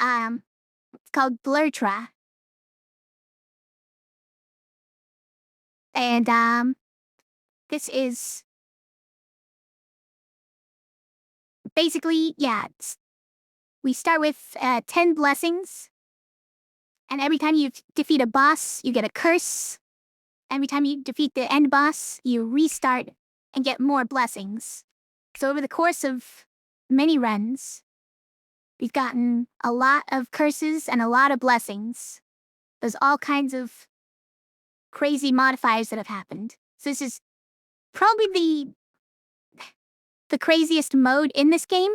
It's called Blurtra. And, this is basically, yeah, we start with 10 blessings. And every time you defeat a boss, you get a curse. Every time you defeat the end boss, you restart and get more blessings. So over the course of many runs, we've gotten a lot of curses and a lot of blessings. There's all kinds of crazy modifiers that have happened. So this is probably the craziest mode in this game.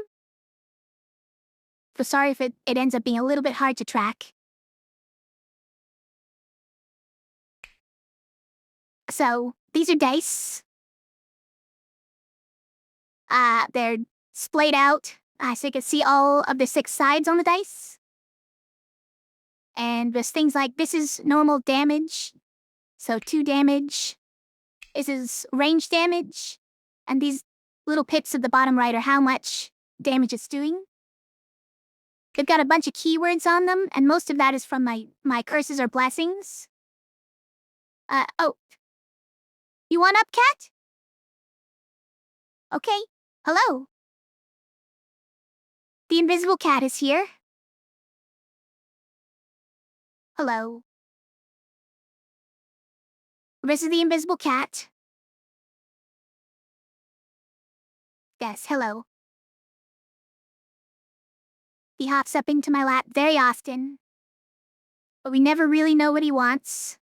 So sorry if it ends up being a little bit hard to track. So these are dice. They're splayed out, so you can see all of the 6 sides on the dice. And there's things like, this is normal damage, so 2 damage. This is range damage, and these little pips at the bottom right are how much damage it's doing. They've got a bunch of keywords on them, and most of that is from my curses or blessings. Oh. You want up, cat? Okay, hello. The invisible cat is here. Hello. This is the invisible cat. Yes, hello. He hops up into my lap very often, but we never really know what he wants.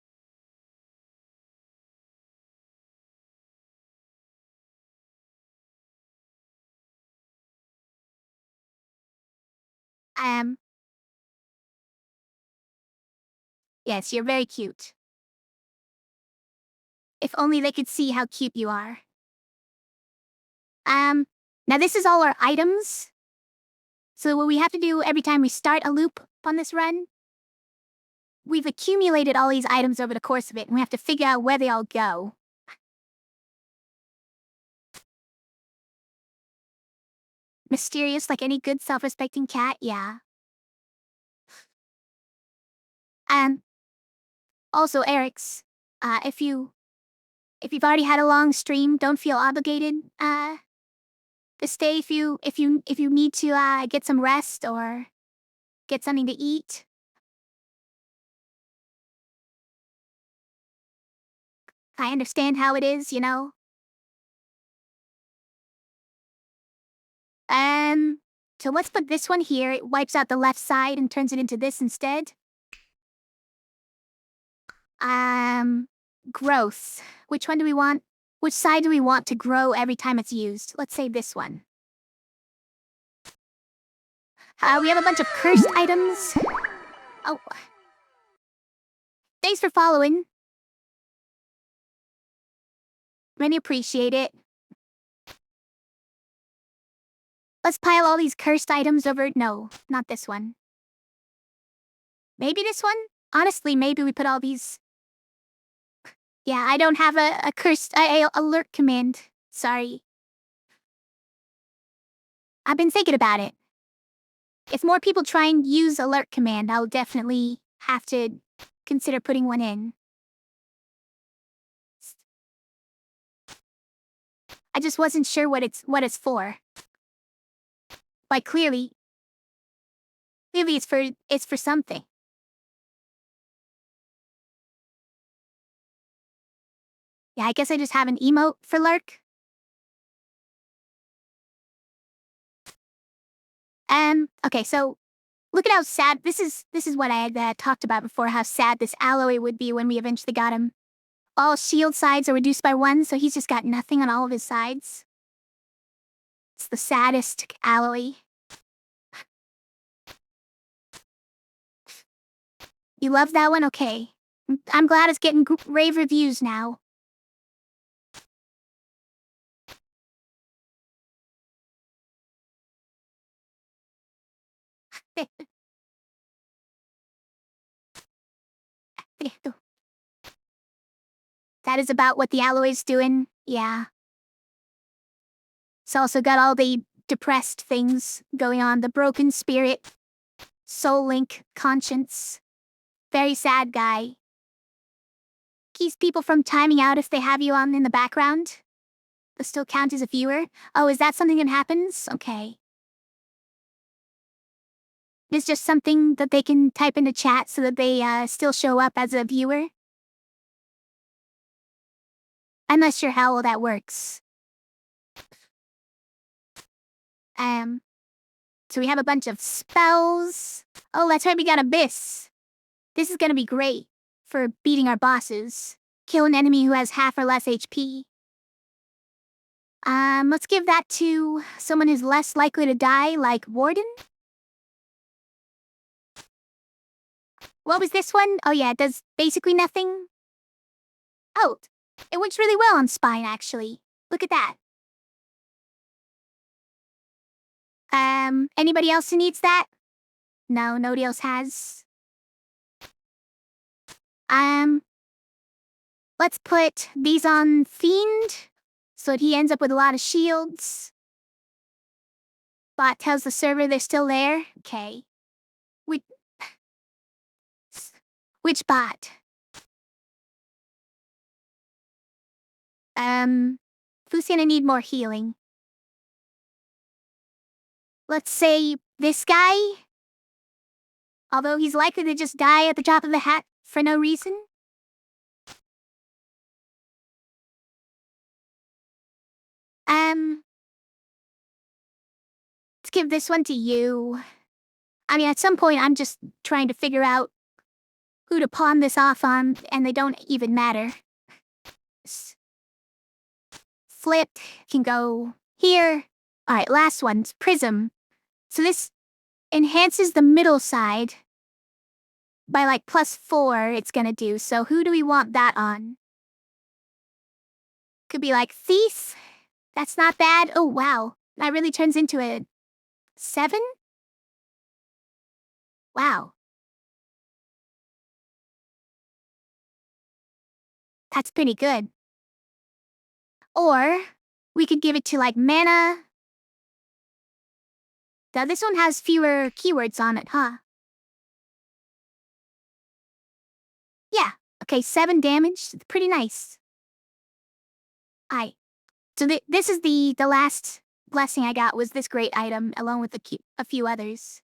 Yes, you're very cute. If only they could see how cute you are. Now this is all our items. So what we have to do every time we start a loop on this run, we've accumulated all these items over the course of it, and we have to figure out where they all go. Mysterious like any good self-respecting cat, yeah. Also, Eric's, if you've already had a long stream, don't feel obligated, to stay if you need to, get some rest or get something to eat. I understand how it is, you know? So let's put this one here. It wipes out the left side and turns it into this instead. Growth. Which one do we want? Which side do we want to grow every time it's used? Let's say this one. We have a bunch of cursed items. Oh. Thanks for following. Really appreciate it. Let's pile all these cursed items over. No, not this one. Maybe this one? Honestly, maybe we put all these. Yeah, I don't have a cursed alert command. Sorry. I've been thinking about it. If more people try and use alert command, I'll definitely have to consider putting one in. I just wasn't sure what it's for. But clearly it's for something. Yeah, I guess I just have an emote for lurk. Okay, so look at how sad this is what I had talked about before, how sad this alloy would be when we eventually got him. All shield sides are reduced by 1, so he's just got nothing on all of his sides. It's the saddest alloy. You love that one? Okay. I'm glad it's getting rave reviews now. That is about what the alloy's doing, yeah. It's also got all the depressed things going on, the broken spirit. Soul Link, Conscience. Very sad guy. Keeps people from timing out if they have you on in the background. They'll still count as a viewer. Oh, is that something that happens? Okay. It's just something that they can type into chat so that they still show up as a viewer. I'm not sure how well that works. So we have a bunch of spells. Oh, that's right, we got Abyss. This is gonna be great for beating our bosses. Kill an enemy who has half or less HP. Let's give that to someone who's less likely to die, like Warden. What was this one? Oh yeah, it does basically nothing. Oh, it works really well on Spine, actually. Look at that. Anybody else who needs that? No, nobody else has. Let's put these on Fiend, so that he ends up with a lot of shields. Bot tells the server they're still there. Okay. Which bot? Who's gonna need more healing? Let's say this guy. Although he's likely to just die at the drop of a hat for no reason. Let's give this one to you. I mean, at some point, I'm just trying to figure out who to pawn this off on, and they don't even matter. Flip can go here. Alright, last one's Prism. So this enhances the middle side by like +4 it's gonna do. So who do we want that on? Could be like Thief. That's not bad. Oh, wow. That really turns into a 7? Wow. That's pretty good. Or we could give it to like Mana. Now this one has fewer keywords on it, huh? Yeah. Okay, 7 damage. Pretty nice. So this is the last blessing I got was this great item, along with a few others.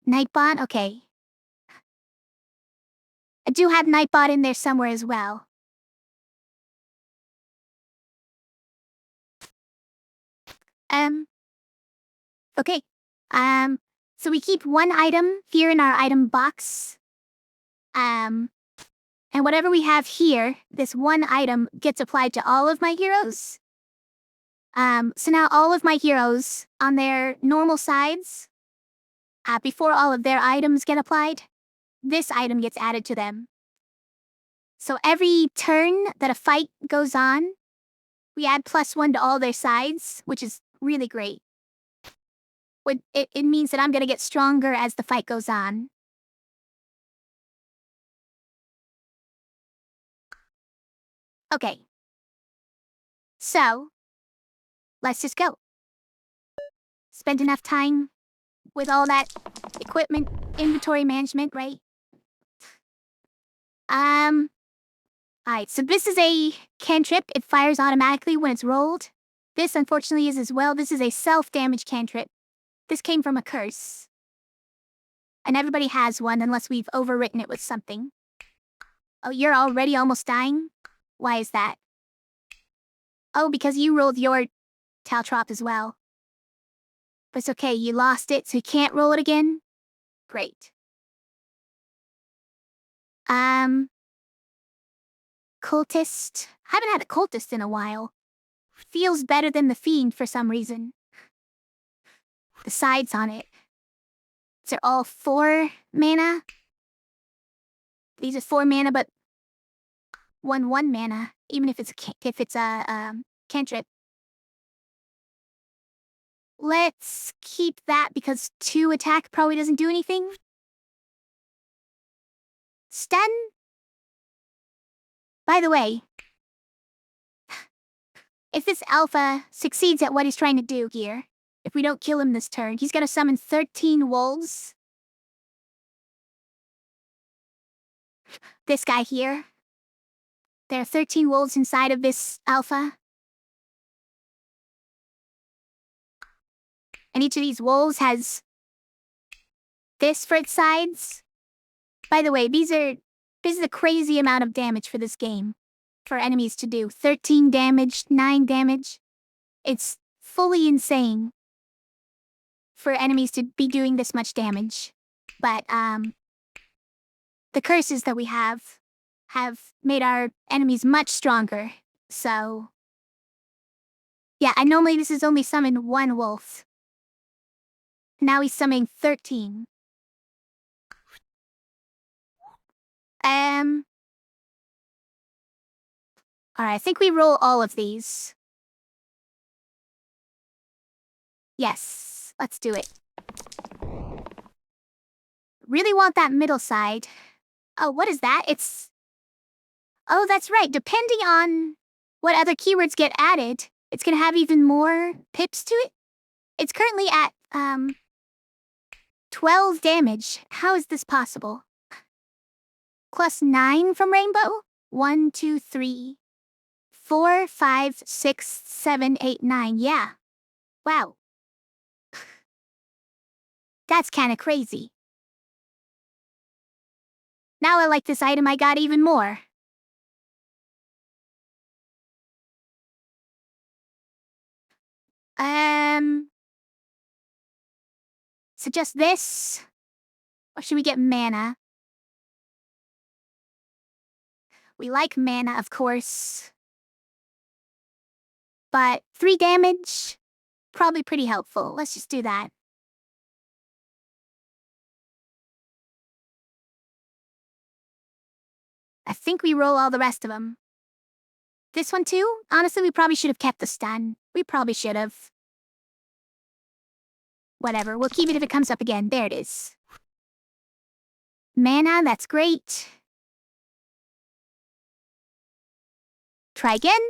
Nightbot, okay. I do have Nightbot in there somewhere as well. Okay. So we keep one item here in our item box. And whatever we have here, this one item gets applied to all of my heroes. So now all of my heroes on their normal sides, before all of their items get applied, this item gets added to them. So every turn that a fight goes on, we add +1 to all their sides, which is really great. It means that I'm gonna get stronger as the fight goes on. Okay. So, let's just go. Spend enough time with all that equipment, inventory management, right? Alright, so this is a cantrip. It fires automatically when it's rolled. This, unfortunately, is as well. This is a self-damage cantrip. This came from a curse. And everybody has one unless we've overwritten it with something. Oh, you're already almost dying? Why is that? Oh, because you rolled your Taltrop as well. But it's okay, you lost it, so you can't roll it again? Great. Cultist. Haven't had a cultist in a while. Feels better than the Fiend for some reason. The sides on it. They're all 4 mana. These are 4 mana, but 1 mana, even if it's a cantrip. Let's keep that because 2 attack probably doesn't do anything. Stun? By the way, if this alpha succeeds at what he's trying to do here, If we don't kill him this turn, he's gonna summon 13 wolves. This guy here. There are 13 wolves inside of this alpha. And each of these wolves has this for its sides. By the way, this is a crazy amount of damage for this game. For enemies to do. 13 damage, 9 damage. It's fully insane for enemies to be doing this much damage. But, the curses that we have made our enemies much stronger. So, yeah, and normally this is only summoned 1 wolf. Now he's summoning 13. Alright, I think we roll all of these. Yes, let's do it. Really want that middle side. Oh, what is that? Oh, that's right. Depending on what other keywords get added, it's gonna have even more pips to it. It's currently at, 12 damage. How is this possible? Plus 9 from Rainbow? 1, 2, 3, 4, 5, 6, 7, 8, 9. Yeah. Wow. That's kinda crazy. Now I like this item I got even more. So just this? Or should we get mana? We like mana, of course. But 3 damage? Probably pretty helpful. Let's just do that. I think we roll all the rest of them. This one too? Honestly, we probably should have kept the stun. We probably should have. Whatever, we'll keep it if it comes up again. There it is. Mana, that's great. Try again.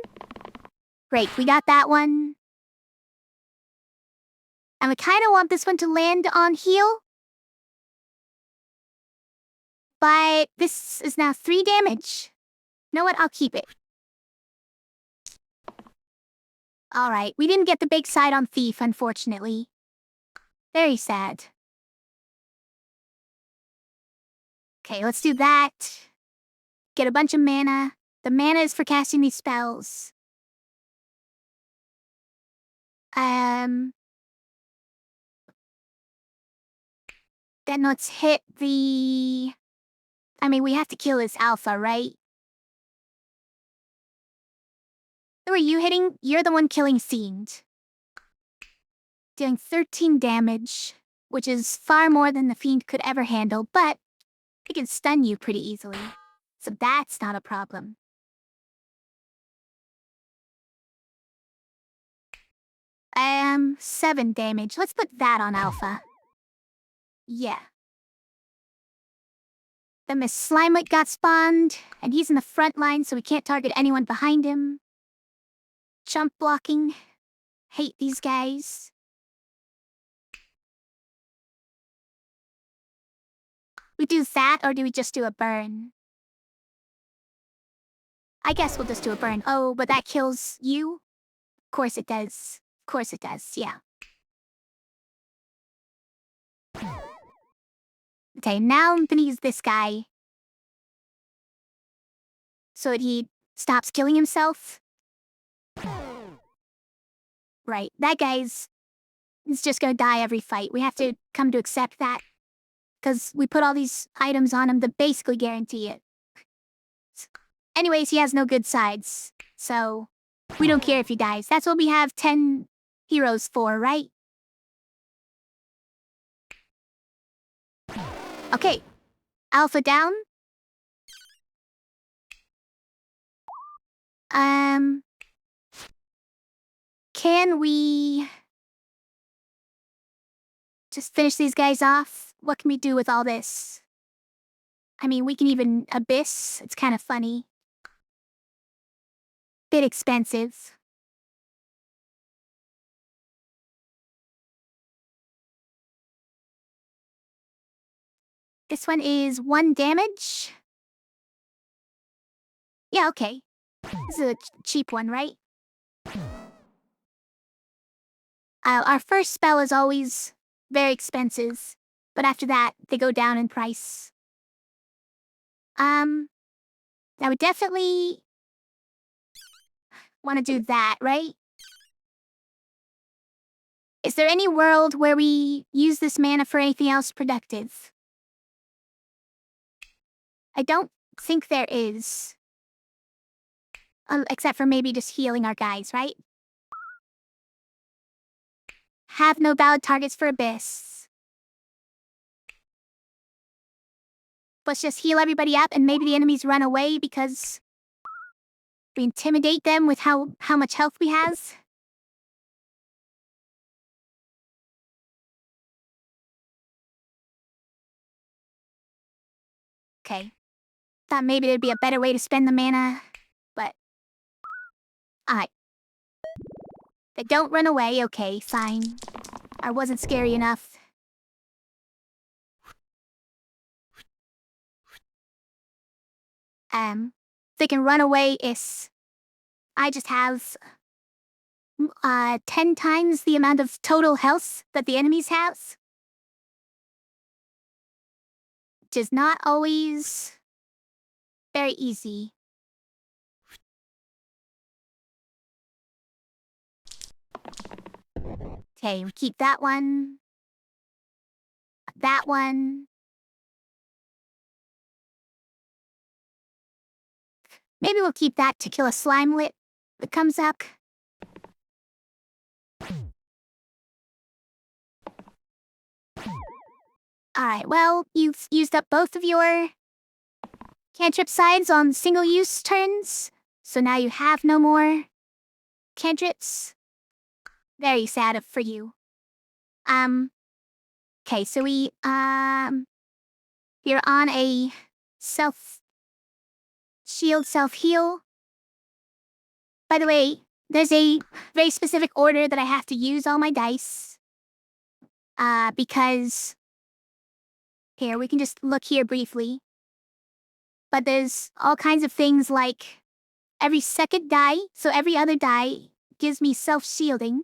Great, we got that one. And we kind of want this one to land on heal. But this is now 3 damage. You know what? I'll keep it. Alright, we didn't get the big side on Thief, unfortunately. Very sad. Okay, let's do that. Get a bunch of mana. The mana is for casting these spells. Then let's hit the... I mean, we have to kill this alpha, right? Who are you hitting? You're the one killing Fiend. Dealing 13 damage, which is far more than the Fiend could ever handle, but it can stun you pretty easily. So that's not a problem. 7 damage. Let's put that on Alpha. Yeah. The Miss Slimelet got spawned, and he's in the front line, so we can't target anyone behind him. Jump blocking. Hate these guys. We do that, or do we just do a burn? I guess we'll just do a burn. Oh, but that kills you? Of course it does. Of course it does, yeah. Okay, now I'm gonna use this guy. So that he stops killing himself. Right, that guy's... He's just gonna die every fight. We have to come to accept that. Because we put all these items on him that basically guarantee it. Anyways, he has no good sides. So, we don't care if he dies. That's what we have 10 heroes for, right? Okay. Alpha down. Can we... just finish these guys off? What can we do with all this? I mean, we can even Abyss. It's kind of funny. Bit expensive. This one is 1 damage. Yeah, okay. This is a cheap one, right? Our first spell is always very expensive, but after that, they go down in price. I would definitely want to do that, right? Is there any world where we use this mana for anything else productive? I don't think there is. Except for maybe just healing our guys, right? Have no valid targets for Abyss. Let's just heal everybody up and maybe the enemies run away because we intimidate them with how much health we have. Okay. Thought maybe there'd be a better way to spend the mana, but... Alright. They don't run away, okay, fine. I wasn't scary enough. They can run away is... I just have... 10 times the amount of total health that the enemies have. Which is not always... very easy. Okay, we keep that one. That one. Maybe we'll keep that to kill a slimelet that comes up. Alright, well, you've used up both of your cantrip sides on single-use turns, so now you have no more cantrips. Very sad for you. Okay, so we, you're on a self-shield, self-heal. By the way, there's a very specific order that I have to use all my dice. Because... Here, we can just look here briefly. But there's all kinds of things like every second die, so every other die gives me self-shielding,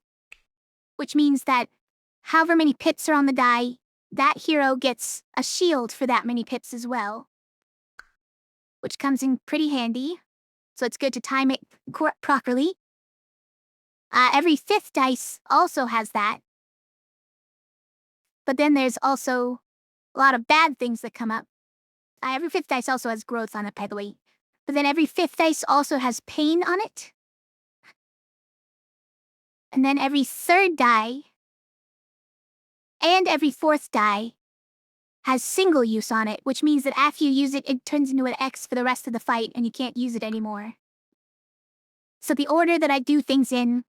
which means that however many pips are on the die, that hero gets a shield for that many pips as well, which comes in pretty handy, so it's good to time it properly. Every 5th dice also has that, but then there's also a lot of bad things that come up. Every 5th dice also has growth on it, by the way. But then every 5th dice also has pain on it. And then every 3rd die and every 4th die has single use on it, which means that after you use it, it turns into an X for the rest of the fight and you can't use it anymore. So the order that I do things in,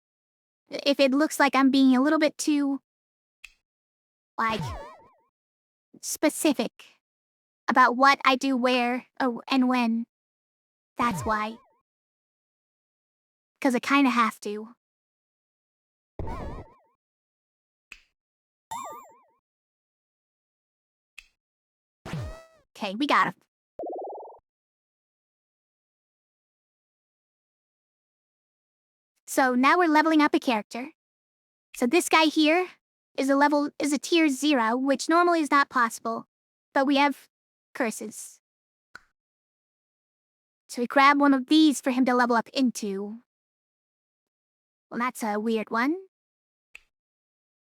if it looks like I'm being a little bit too, like, specific about what I do where and when, that's why. Because I kind of have to. Okay, we got him. So now we're leveling up a character. So this guy here is a tier 0, which normally is not possible. But we have curses. So we grab one of these for him to level up into. Well, that's a weird one.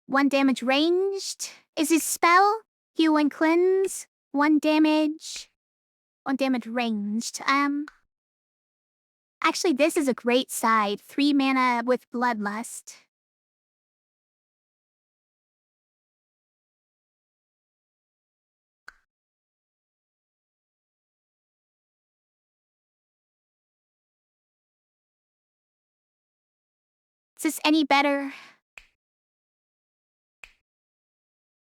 1 damage ranged is his spell. Heal and cleanse. 1 damage. 1 damage ranged. Actually, this is a great side. 3 mana with Bloodlust. Is this any better?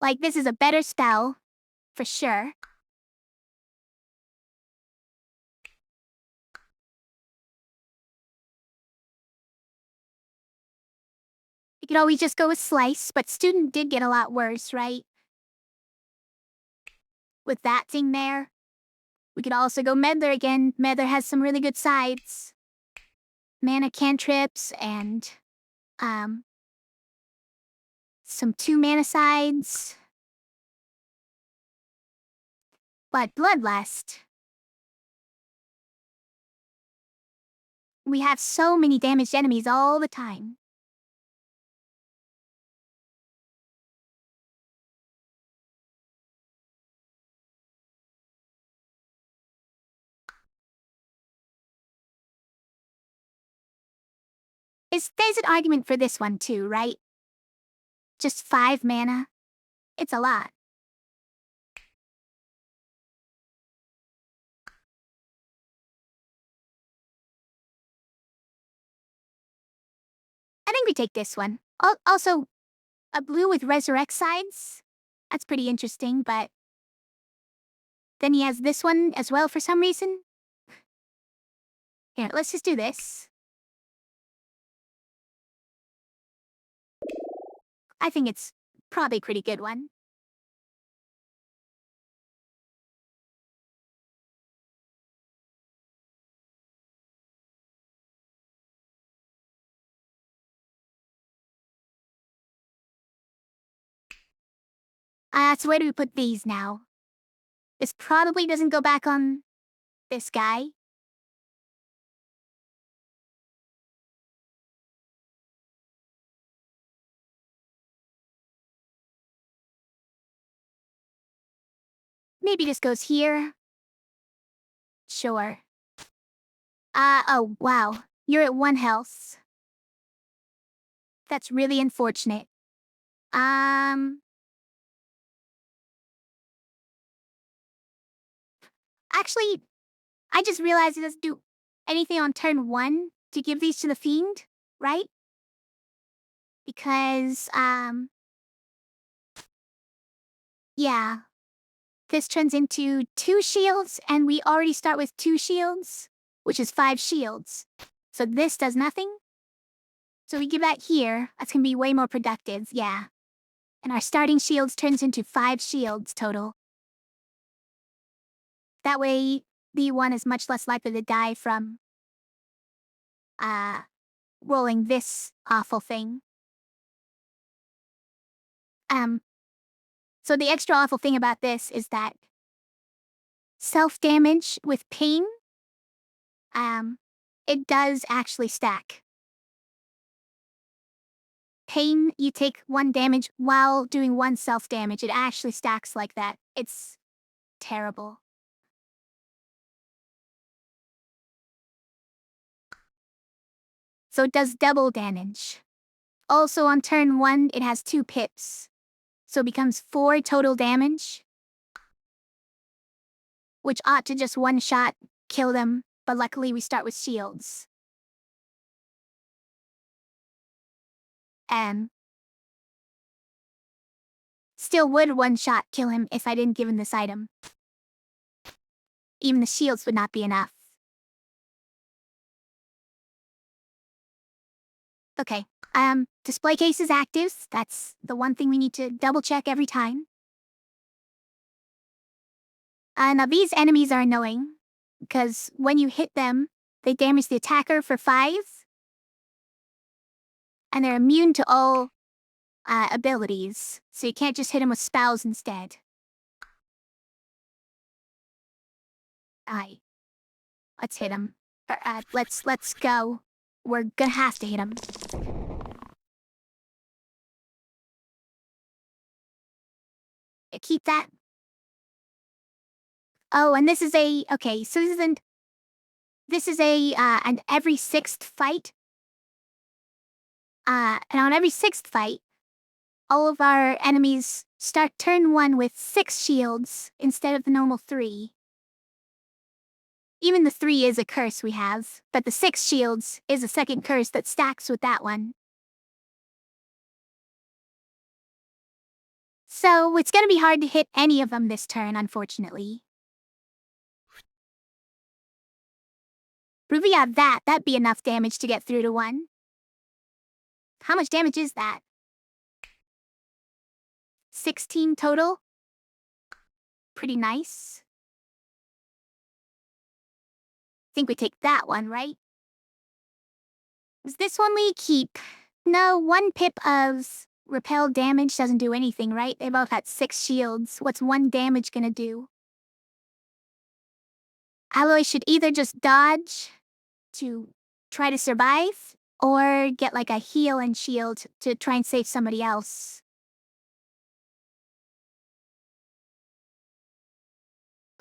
Like, this is a better spell, for sure. You could always just go with Slice, but Student did get a lot worse, right? with that thing there. We could also go Meddler again. Meddler has some really good sides. Mana cantrips and, some 2-mana sides. But Bloodlust. We have so many damaged enemies all the time. There's an argument for this one too, right? Just 5 mana? It's a lot. I think we take this one. Also, a blue with resurrect sides? That's pretty interesting, but then he has this one as well for some reason. Here, let's just do this. I think it's probably a pretty good one. So where do we put these now? This probably doesn't go back on this guy. Maybe this goes here. Sure. Oh, wow. You're at 1 health. That's really unfortunate. Actually, I just realized it doesn't do anything on turn 1 to give these to the Fiend, right? Because, yeah. This turns into 2 shields, and we already start with 2 shields, which is 5 shields. So this does nothing. So we give that here. That's gonna be way more productive, yeah. And our starting shields turns into 5 shields total. That way, the one is much less likely to die from, rolling this awful thing. So the extra awful thing about this is that self-damage with pain, it does actually stack. Pain, you take 1 damage while doing 1 self-damage. It actually stacks like that. It's terrible. So it does double damage. Also on turn 1, it has 2 pips. So it becomes 4 total damage. Which ought to just one-shot kill them, but luckily we start with shields. Still would one-shot kill him if I didn't give him this item. Even the shields would not be enough. Okay, display case is active. That's the one thing we need to double check every time. Now these enemies are annoying, because when you hit them, they damage the attacker for 5. And they're immune to all abilities, so you can't just hit them with spells instead. Let's hit him. Let's go. We're gonna have to hit him. Keep that. Oh, and this is okay, so this is an every 6th fight. And on every 6th fight, all of our enemies start turn 1 with 6 shields instead of the normal 3. Even the 3 is a curse we have, but the 6 shields is a second curse that stacks with that one. So it's gonna be hard to hit any of them this turn, unfortunately. Ruby, have that'd be enough damage to get through to 1. How much damage is that? 16 total? pretty nice. Think we take that one, right? Is this one we keep? No, 1 pip of repel damage doesn't do anything, right? They both had 6 shields. What's 1 damage gonna do? Alloy should either just dodge to try to survive, or get like a heal and shield to try and save somebody else.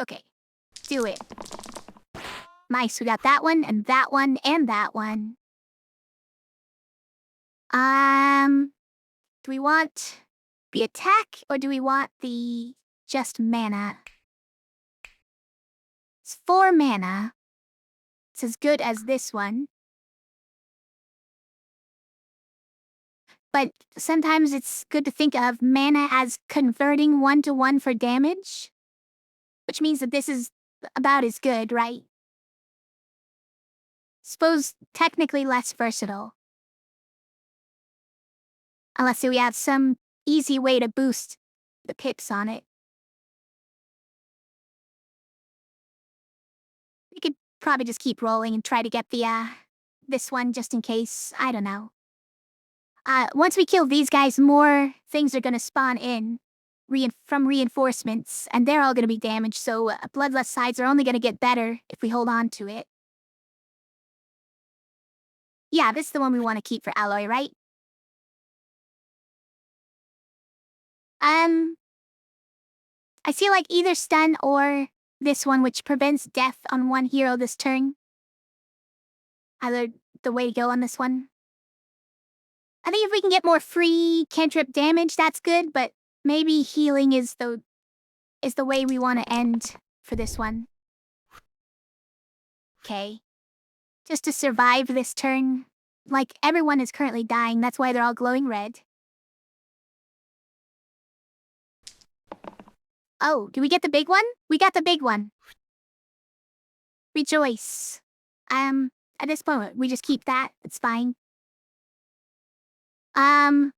Okay, do it. Nice, we got that one, and that one, and that one. Do we want the attack, or do we want the just mana? It's 4 mana. It's as good as this one. But sometimes it's good to think of mana as converting 1-to-1 for damage, which means that this is about as good, right? Suppose technically less versatile. Unless we have some easy way to boost the pips on it. We could probably just keep rolling and try to get the, this one just in case. I don't know. Once we kill these guys, more things are gonna spawn in from reinforcements, and they're all gonna be damaged, so bloodlust sides are only gonna get better if we hold on to it. Yeah, this is the one we want to keep for Alloy, right? I feel like either stun or this one, which prevents death on 1 hero this turn. Either the way to go on this one. I think if we can get more free cantrip damage, that's good, but maybe healing is the way we want to end for this one. Okay. Just to survive this turn. Like, everyone is currently dying, that's why they're all glowing red. Oh, do we get the big one? We got the big one. Rejoice. At this point, we just keep that. It's fine. So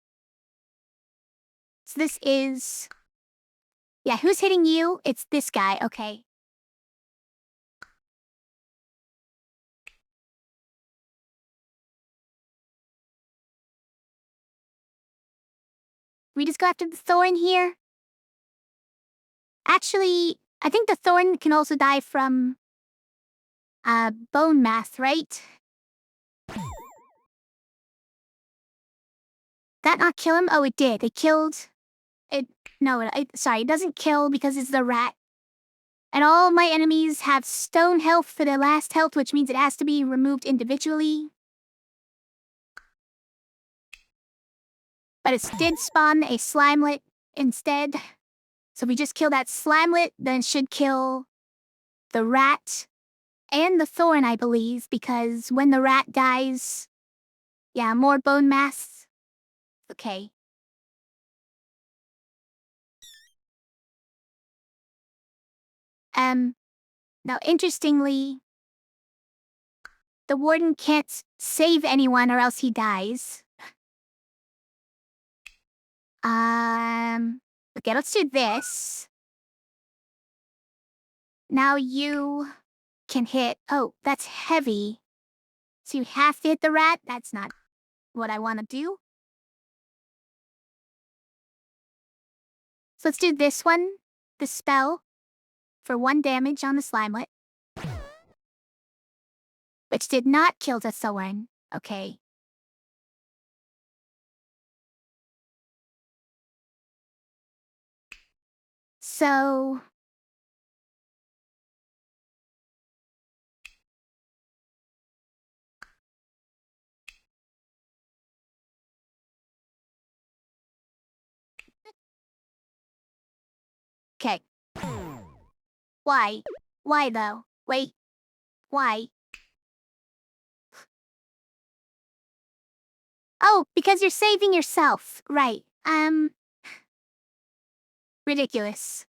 this is... Yeah, who's hitting you? It's this guy, okay. We just go after the thorn here? Actually, I think the thorn can also die from... bone math, right? That not kill him? Oh, it did. It killed... It... No, sorry, it doesn't kill because it's the rat. And all my enemies have stone health for their last health, which means it has to be removed individually. But it did spawn a slimelet instead. So if we just kill that slimelet, then it should kill the rat and the thorn, I believe, because when the rat dies... Yeah, more bone mass. Okay. Now interestingly, the warden can't save anyone or else he dies. Okay, let's do this. Now you can hit... Oh, that's heavy. So you have to hit the rat? That's not what I want to do. So let's do this one. The spell. For 1 damage on the slimelet. Which did not kill the thorn. Okay. So... Okay. Why? Why though? Wait. Why? Oh, because you're saving yourself. Right. Ridiculous.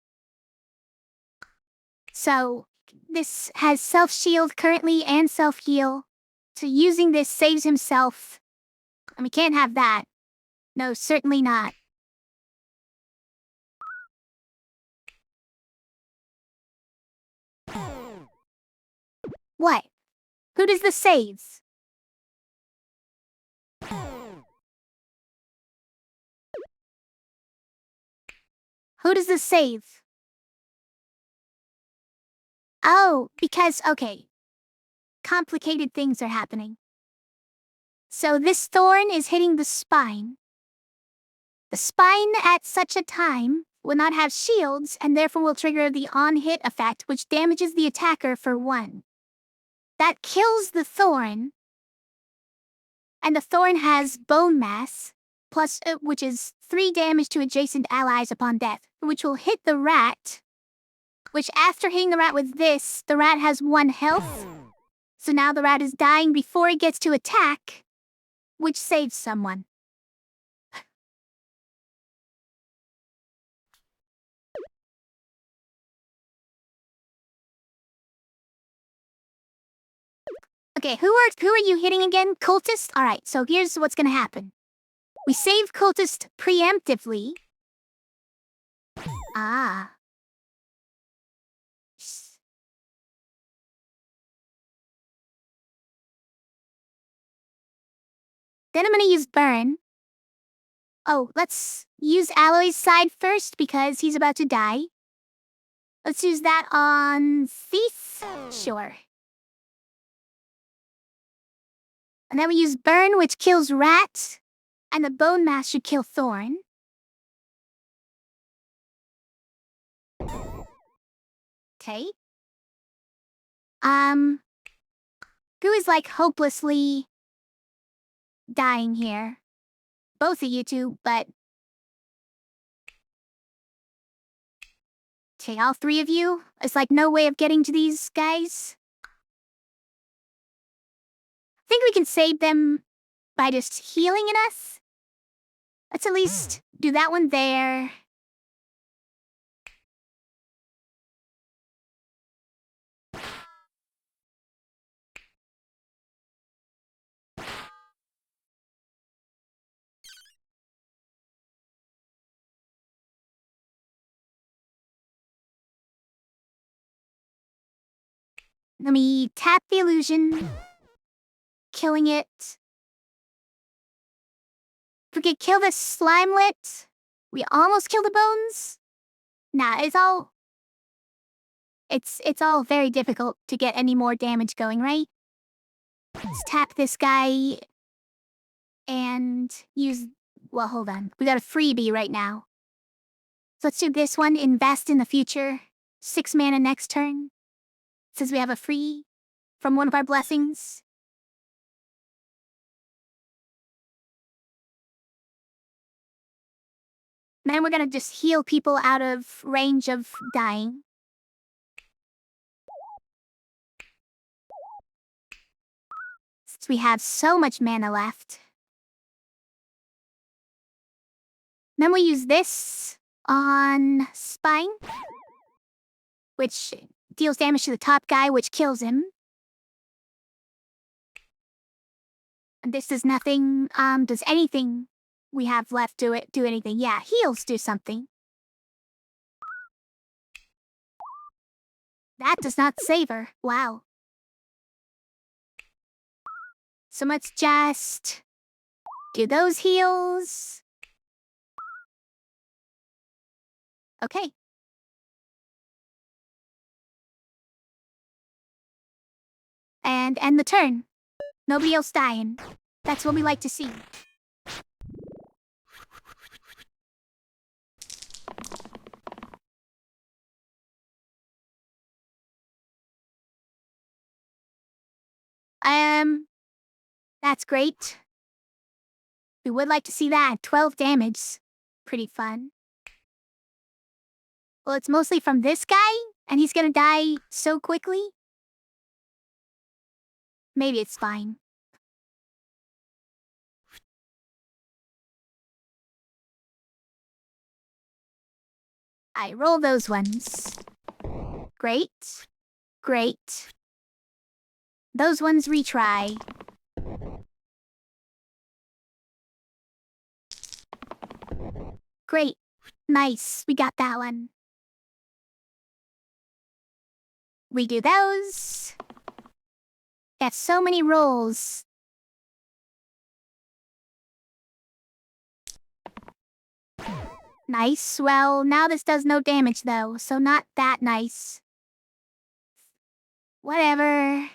So, this has self-shield currently and self-heal. So using this saves himself. And we can't have that. No, certainly not. What? Who does this save? Who does this save? Oh, because, okay. Complicated things are happening. So this thorn is hitting the spine. The spine at such a time will not have shields and therefore will trigger the on-hit effect, which damages the attacker for 1. That kills the thorn, and the thorn has bone mass, plus which is 3 damage to adjacent allies upon death, which will hit the rat, which after hitting the rat with this, the rat has 1 health. So now the rat is dying before it gets to attack, which saves someone. Okay, who are you hitting again? Cultist? Alright, so here's what's gonna happen. We save Cultist preemptively. Ah. Then I'm gonna use Burn. Oh, let's use Alloy's side first because he's about to die. Let's use that on Thief. Sure. And then we use Burn, which kills Rat. And the Bone Mass should kill Thorn. Okay. Who is like hopelessly dying here? Both of you two, but... Okay, all 3 of you? It's like no way of getting to these guys. I think we can save them by just healing in us. Let's at least do that one there. Let me tap the illusion. Killing it. If we could kill this slimelet, we almost kill the bones. Nah, it's all very difficult to get any more damage going, right? Let's tap this guy and use... Well, hold on. We got a freebie right now. So let's do this one, invest in the future. 6 mana next turn. Says we have a free from one of our blessings. Then we're gonna just heal people out of range of dying. Since we have so much mana left. Then we use this on Spine, which deals damage to the top guy, which kills him. And this does nothing. Does anything we have left do anything? Yeah, heals do something. That does not save her. Wow. So let's just do those heals. Okay. And end the turn. Nobody else dying. That's what we like to see. That's great. We would like to see that. 12 damage. Pretty fun. Well, it's mostly from this guy, and he's gonna die so quickly. Maybe it's fine. I roll those ones. Great. Great. Those ones retry. Great. Nice. We got that one. We do those. Got so many rolls. Nice. Well, now this does no damage though, so not that nice. Whatever.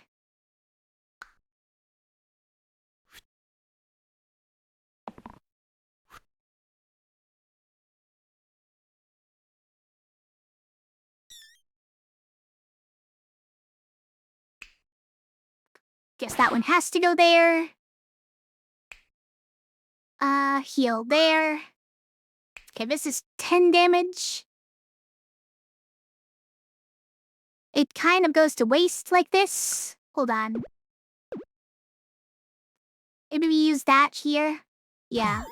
Guess that one has to go there. Heal there. Okay, this is 10 damage. It kind of goes to waste like this. Hold on. Maybe we use that here. Yeah.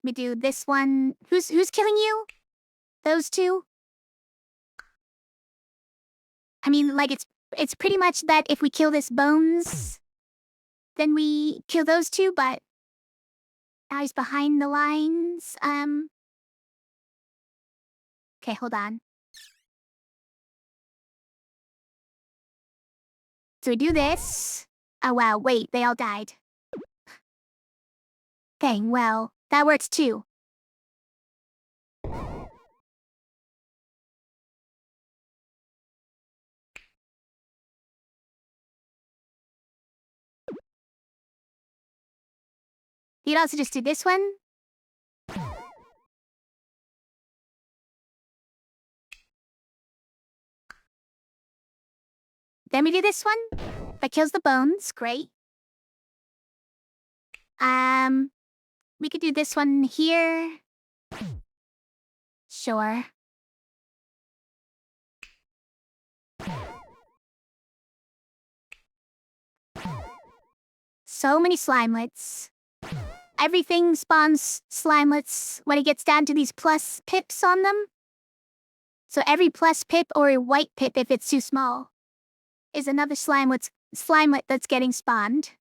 We do this one. Who's killing you? Those two? I mean, like it's pretty much that if we kill this Bones, then we kill those two, but now he's behind the lines. Okay, hold on. So we do this. Oh wow, wait, they all died. Okay, well, that works too. You could also just do this one. Then we do this one. That kills the Bones, great. We could do this one here. Sure. So many slimelets. Everything spawns slimelets when it gets down to these plus pips on them. So every plus pip or a white pip, if it's too small, is another slimelet that's getting spawned.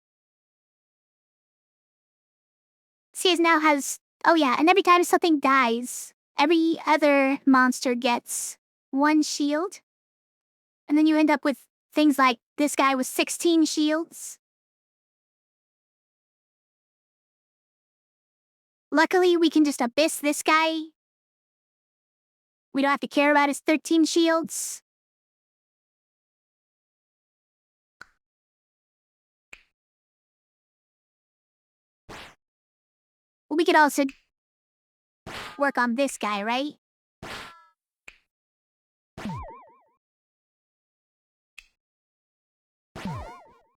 Seas now has... Oh yeah, and every time something dies, every other monster gets 1 shield. And then you end up with things like this guy with 16 shields. Luckily, we can just abyss this guy. We don't have to care about his 13 shields. We could also work on this guy, right?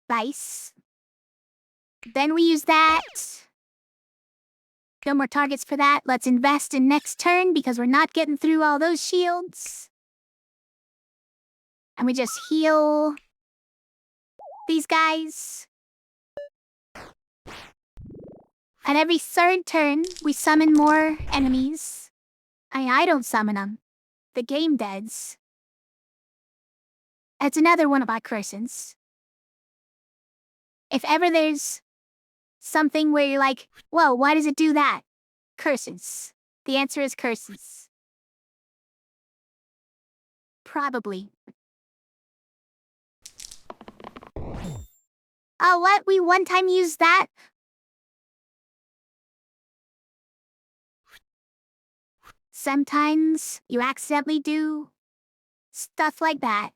Vice. Then we use that. No more targets for that. Let's invest in next turn because we're not getting through all those shields. And we just heal these guys. And every third turn, we summon more enemies. I don't summon them. The game does. It's another one of our curses. If ever there's something where you're like, whoa, why does it do that? Curses. The answer is curses. Probably. Oh, what? We one time used that? Sometimes you accidentally do stuff like that.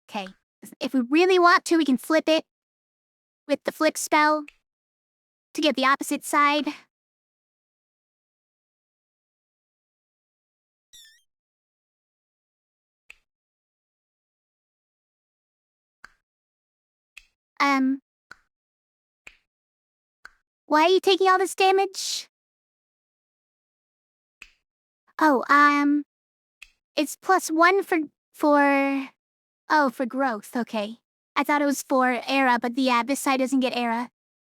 Okay, if we really want to, we can flip it with the flip spell to get the opposite side. Why are you taking all this damage? Oh, It's +1 for growth, okay. I thought it was for era, but yeah, this side doesn't get era.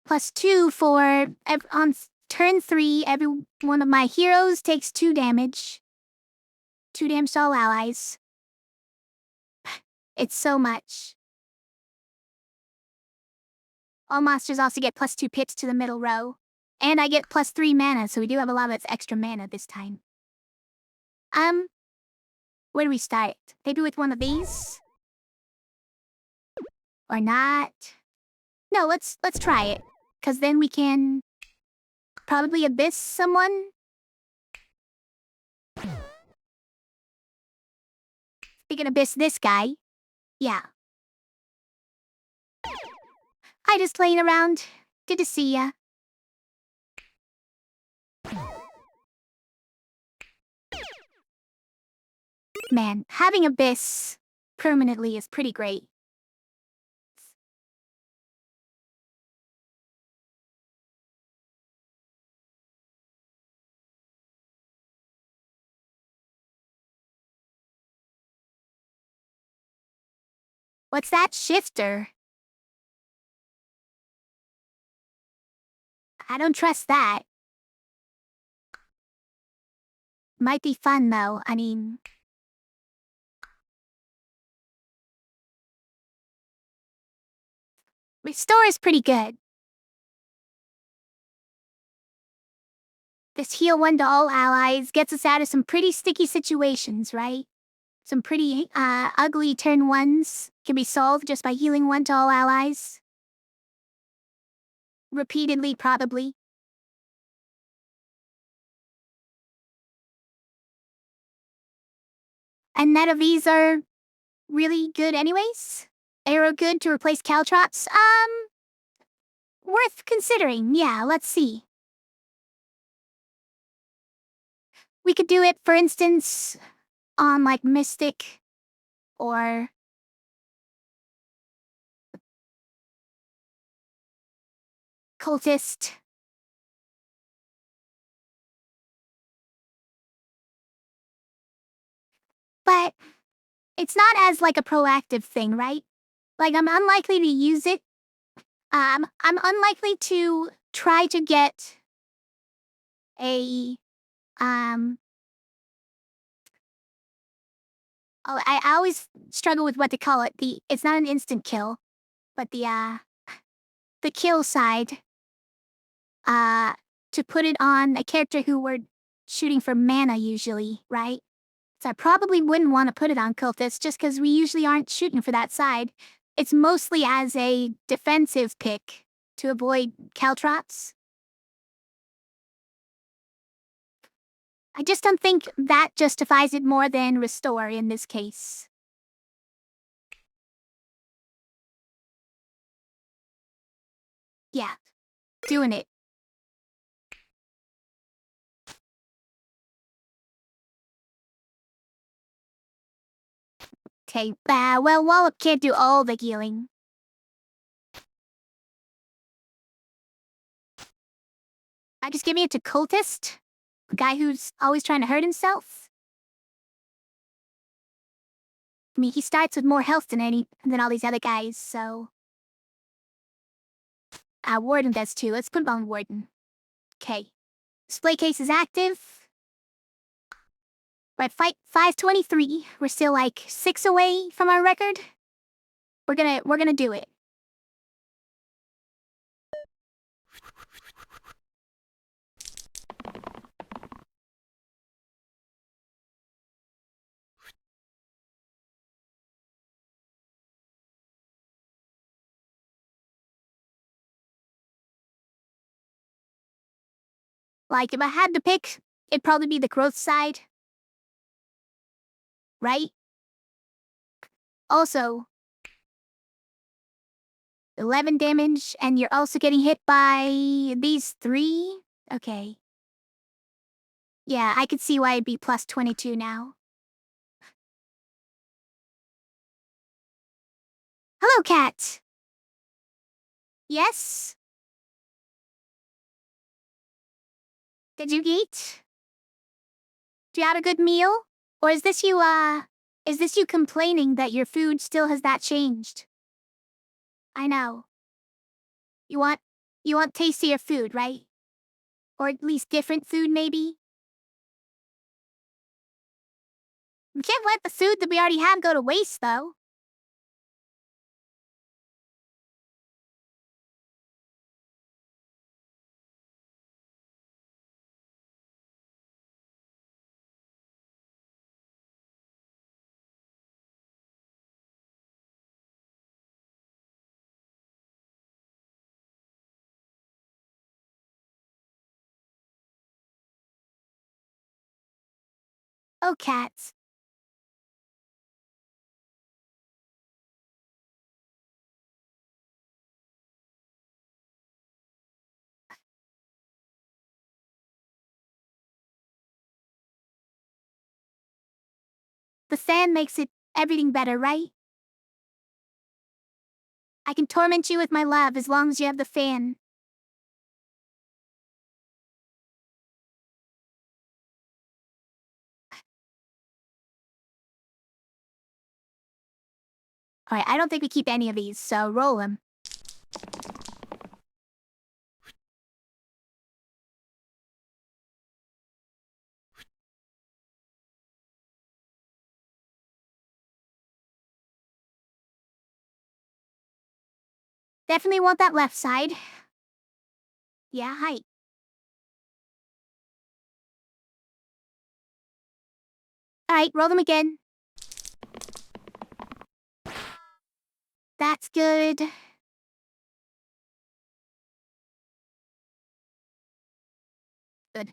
+2 for, on turn 3, every one of my heroes takes 2 damage. 2 damage to all allies. It's so much. All monsters also get +2 pips to the middle row. And I get +3 mana, so we do have a lot of extra mana this time. Where do we start? Maybe with one of these? Or not? No, let's try it. Cause then we can probably abyss someone. We can abyss this guy. Yeah. Hi, just playing around. Good to see ya. Man, having abyss permanently is pretty great. What's that shifter? I don't trust that. Might be fun though, I mean... Restore is pretty good. This heal 1 to all allies gets us out of some pretty sticky situations, right? Some pretty, ugly turn 1s can be solved just by healing 1 to all allies. Repeatedly, probably. And none of these are really good anyways? Arrow good to replace caltrops? Worth considering, yeah, let's see. We could do it, for instance, on, like, Mystic, or... Cultist. But it's not as, like, a proactive thing, right? Like, I'm unlikely to use it. I'm unlikely to try to get a, Oh, I always struggle with what to call it. It's not an instant kill, but the kill side. To put it on a character who we're shooting for mana usually, right? So I probably wouldn't want to put it on cultists just because we usually aren't shooting for that side. It's mostly as a defensive pick to avoid caltrops. I just don't think that justifies it more than restore in this case. Yeah, doing it. Okay, well, Wallop can't do all the healing. I just giving it to Cultist? The guy who's always trying to hurt himself? I mean, he starts with more health than all these other guys, so... Warden does too. Let's put him on Warden. Okay. Display case is active. We're at fight 523. We're still like 6 away from our record. We're gonna do it. Like, if I had to pick, it'd probably be the growth side. Right? Also, 11 damage, and you're also getting hit by these 3? Okay. Yeah, I could see why it'd be plus 22 now. Hello, cat. Yes? Did you eat? Did you have a good meal? Or is this you complaining that your food still has that changed? I know. You want tastier food, right? Or at least different food, maybe? We can't let the food that we already have go to waste, though. Oh, cats. The sand makes everything better, right? I can torment you with my love as long as you have the fan. Alright, I don't think we keep any of these, so roll them. Definitely want that left side. Yeah, height. Alright, roll them again. That's good. Good.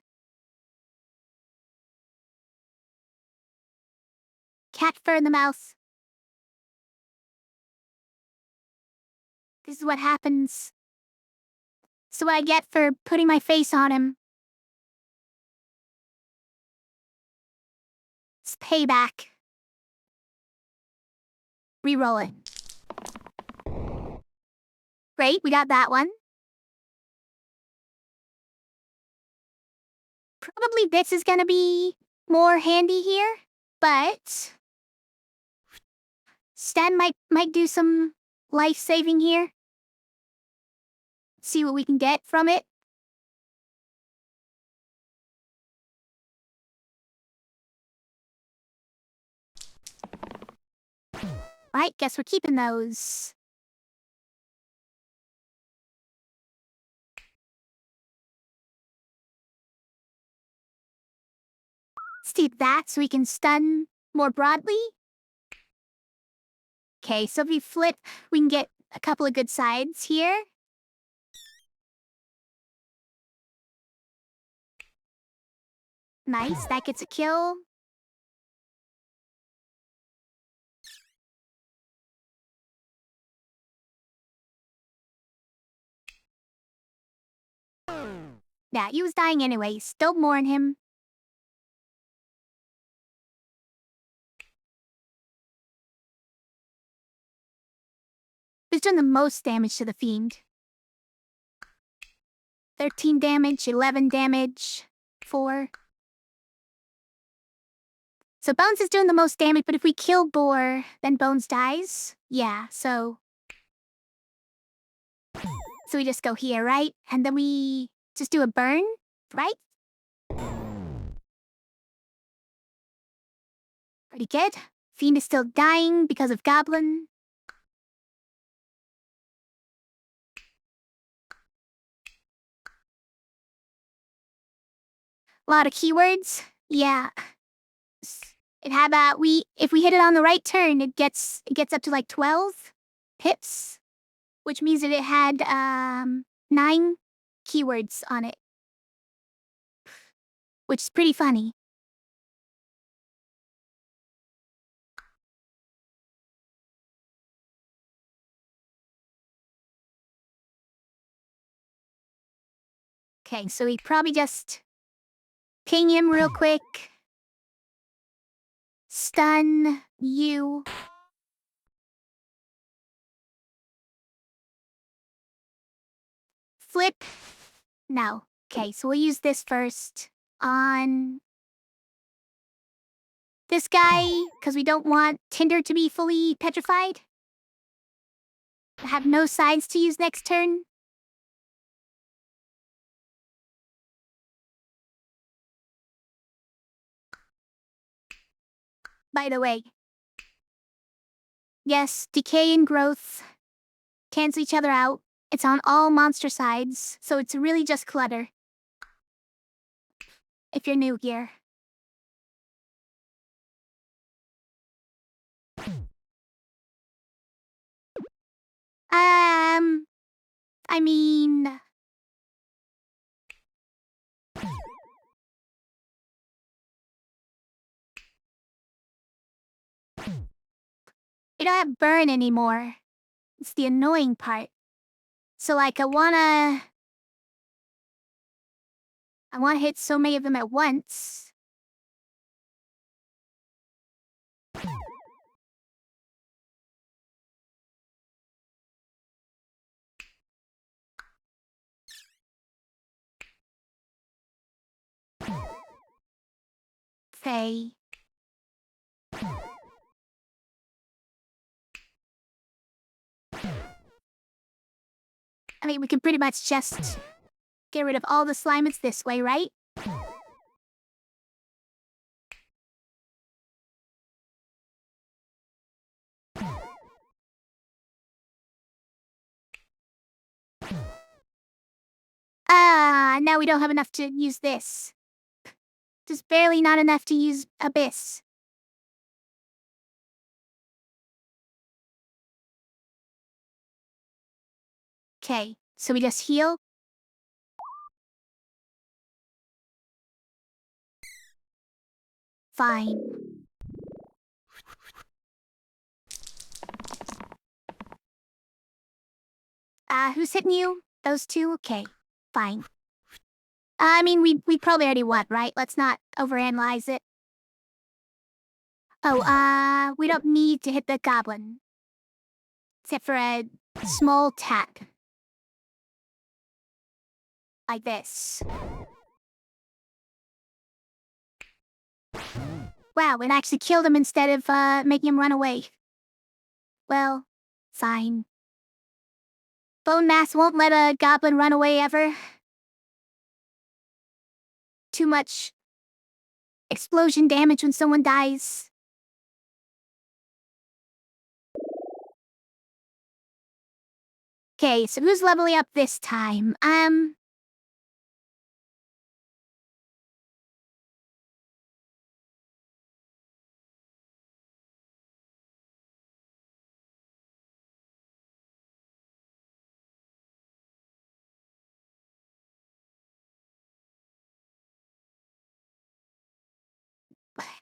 Cat fur in the mouth. This is what happens. So what I get for putting my face on him. It's payback. Reroll it. Great, we got that one. Probably this is gonna be more handy here, but Stan might do some life-saving here. See what we can get from it. Right, guess we're keeping those. Let's do that so we can stun more broadly. Okay, so if we flip, we can get a couple of good sides here. Nice, that gets a kill. Yeah, he was dying anyways. Don't mourn him. Who's done the most damage to the fiend? 13 damage, 11 damage, 4. So Bones is doing the most damage, but if we kill Boar, then Bones dies? Yeah, so we just go here, right? And then we just do a burn, right? Pretty good. Fiend is still dying because of Goblin. A lot of keywords. Yeah. It had if we hit it on the right turn, it gets up to like 12 pips, which means that it had 9 keywords on it, which is pretty funny. Okay, so we probably just ping him real quick. Stun you. Flip. No. Okay, so we'll use this first on this guy, because we don't want Tinder to be fully petrified. Have no sides to use next turn. By the way, yes, decay and growth cancel each other out. It's on all monster sides, so it's really just clutter. If you're new here. I mean... We don't have burn anymore. It's the annoying part. So like, I wanna hit so many of them at once. Okay. I mean, we can pretty much just get rid of all the Slimeits this way, right? Now we don't have enough to use this. Just barely not enough to use Abyss. Okay, so we just heal. Fine. Who's hitting you? Those two? Okay, fine. I mean, we probably already won, right? Let's not overanalyze it. Oh, we don't need to hit the goblin. Except for a small tap. Like this. Wow, it actually killed him instead of, making him run away. Well, fine. Bone mass won't let a goblin run away ever. Too much explosion damage when someone dies. Okay, so who's leveling up this time?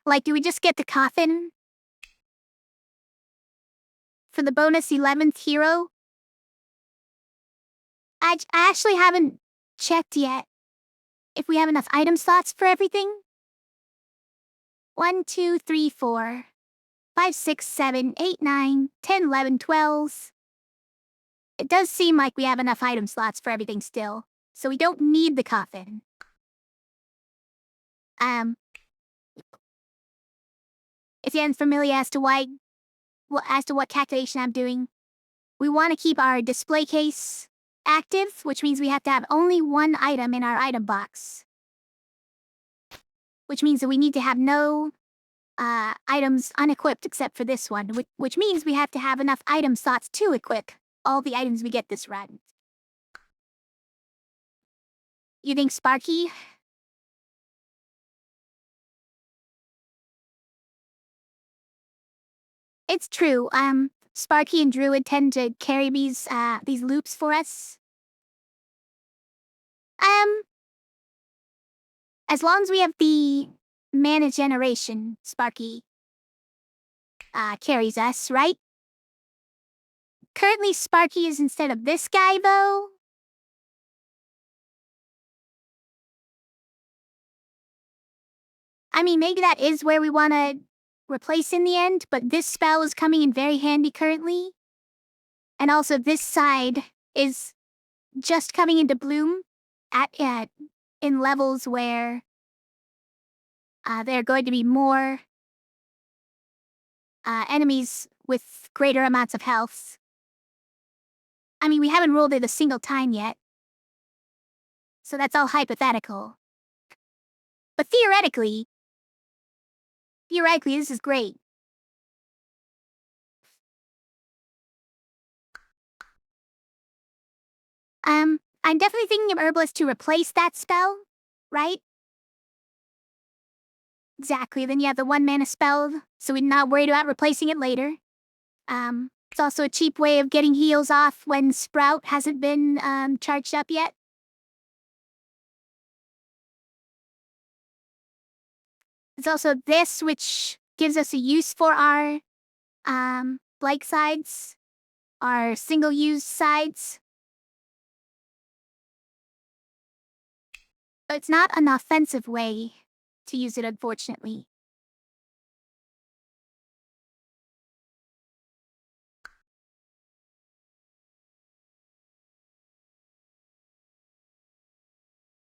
Like, do we just get the coffin? For the bonus 11th hero? I actually haven't checked yet. If we have enough item slots for everything? 1, 2, 3, 4, 5, 6, 7, 8, 9, 10, 11, 12. It does seem like we have enough item slots for everything still, so we don't need the coffin. If you're unfamiliar as to what calculation I'm doing, we want to keep our display case active, which means we have to have only one item in our item box. Which means that we need to have no items unequipped except for this one, which means we have to have enough item slots to equip all the items we get this run. You think Sparky? It's true, Sparky and Druid tend to carry these loops for us. As long as we have the mana generation, Sparky carries us, right? Currently, Sparky is instead of this guy, though. I mean, maybe that is where we want to replace in the end, but this spell is coming in very handy currently. And also, this side is just coming into bloom in levels where there are going to be more enemies with greater amounts of health. I mean, we haven't rolled it a single time yet. So that's all hypothetical. But theoretically, this is great. I'm definitely thinking of Herbalist to replace that spell, right? Exactly, then you have the 1 mana spell, so we're not worried about replacing it later. It's also a cheap way of getting heals off when Sprout hasn't been, charged up yet. There's also this, which gives us a use for our, Blake sides, our single-use sides. But it's not an offensive way to use it, unfortunately.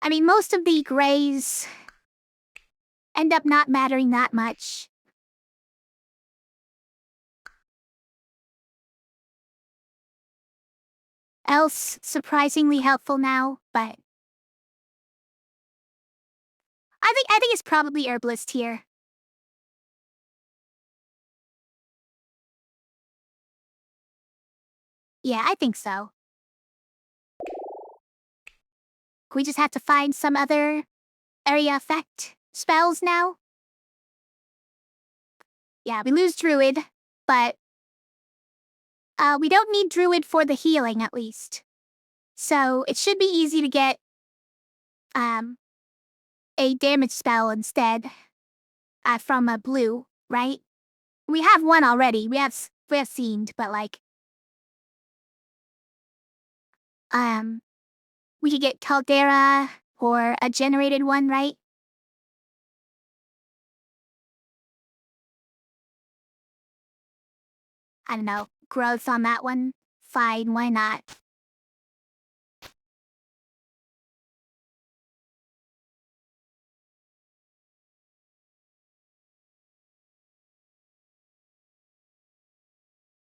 I mean, most of the grays end up not mattering that much. Else, surprisingly helpful now, but I think it's probably Herbalist here. Yeah, I think so. We just have to find some other area effect spells now. Yeah, we lose Druid, but we don't need Druid for the healing, at least. So it should be easy to get a damage spell instead from a blue, right? We have one already. We have Seamed, but like we could get Caldera or a generated one, right? I don't know. Growth on that one? Fine, why not?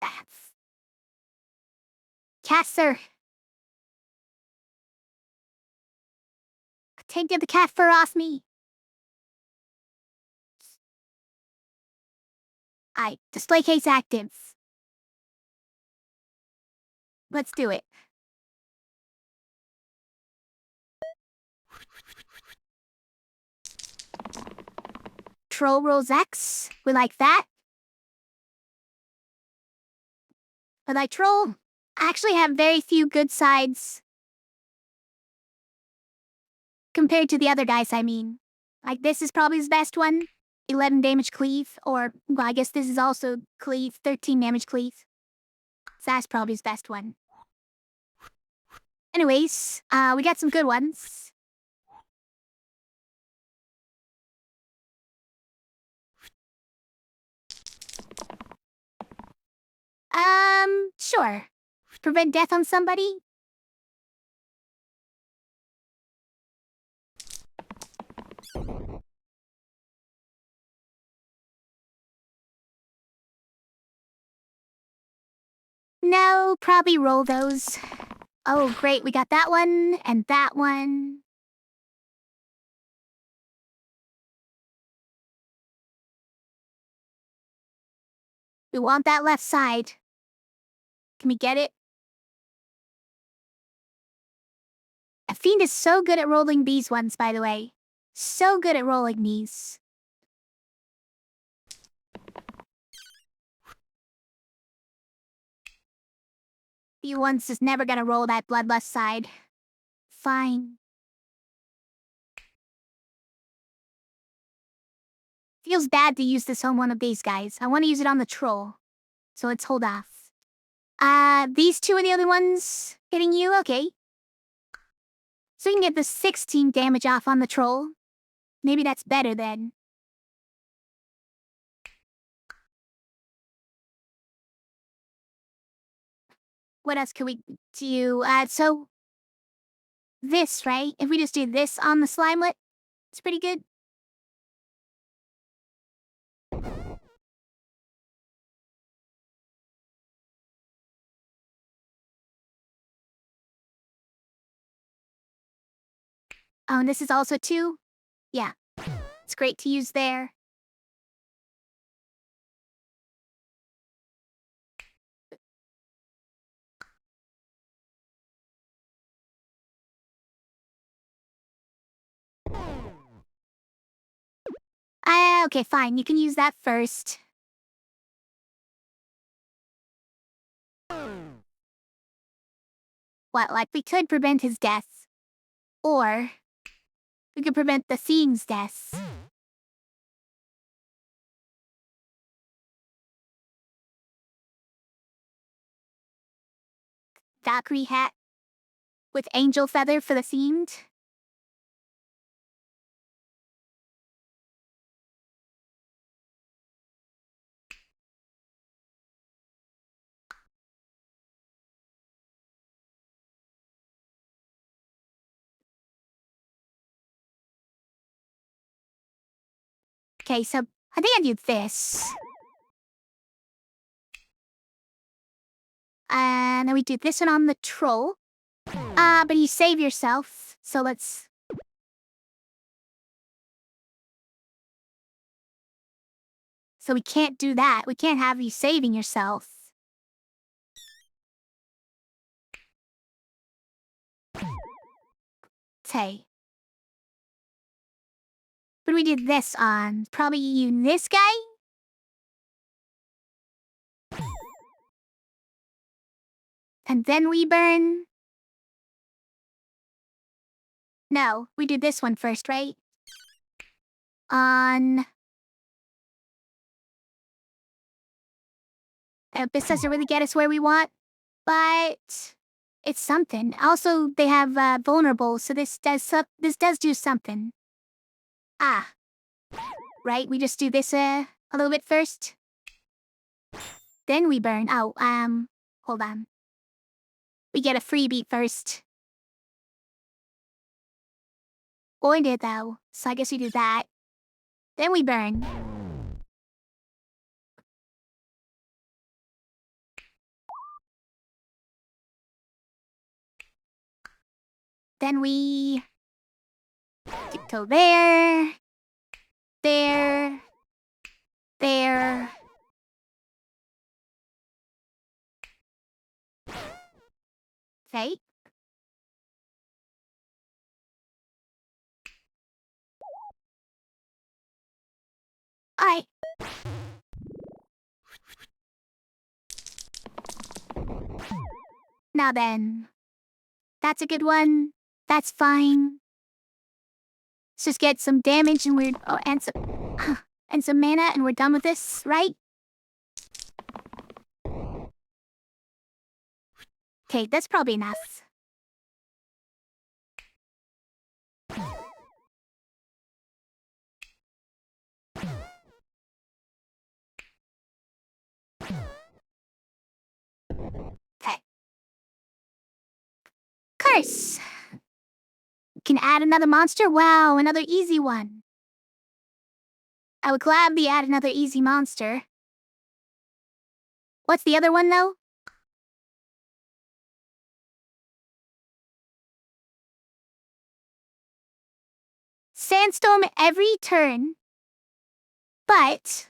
That's... Caster! Take the cat fur off me! Display case active. Let's do it. Troll rolls X. We like that. But like Troll, I actually have very few good sides. Compared to the other guys, I mean. Like, this is probably his best one. 11 damage cleave, or, well, I guess this is also cleave, 13 damage cleave. So that's probably his best one. Anyways, we got some good ones. Sure. Prevent death on somebody? No, probably roll those. Oh, great, we got that one, and that one. We want that left side. Can we get it? A Fiend is so good at rolling these ones, by the way. So good at rolling these. The one's just never gonna roll that bloodlust side. Fine. Feels bad to use this on one of these guys. I want to use it on the troll. So let's hold off. These two are the other ones hitting you? Okay. So you can get the 16 damage off on the troll. Maybe that's better then. What else could we do? So... This, right? If we just do this on the Slimelet, it's pretty good. Oh, and this is also 2? Yeah. It's great to use there. Okay, fine. You can use that first. What, like we could prevent his death. Or we could prevent the Thieves' death. Valkyrie hat with angel feather for the themed. Okay, so I think I do this. And then we do this one on the troll. But you save yourself, so let's... So we can't do that. We can't have you saving yourself. Tay. But we did this on. Probably you this guy? And then we burn... No, we did this one first, right? On... This doesn't really get us where we want, but it's something. Also, they have vulnerable, so this does do something. Ah, right. We just do this a little bit first. Then we burn. Oh, hold on. We get a freebie first. Or did though, so I guess we do that. Then we burn. Then we tiptoe there, there, there. Okay. Alright. Now then. That's a good one. That's fine. Let's just get some damage and we're... Oh, and some... and some mana and we're done with this, right? Okay, that's probably enough. Okay. Curse! Can add another monster? Wow, another easy one. I would gladly add another easy monster. What's the other one, though? Sandstorm every turn. But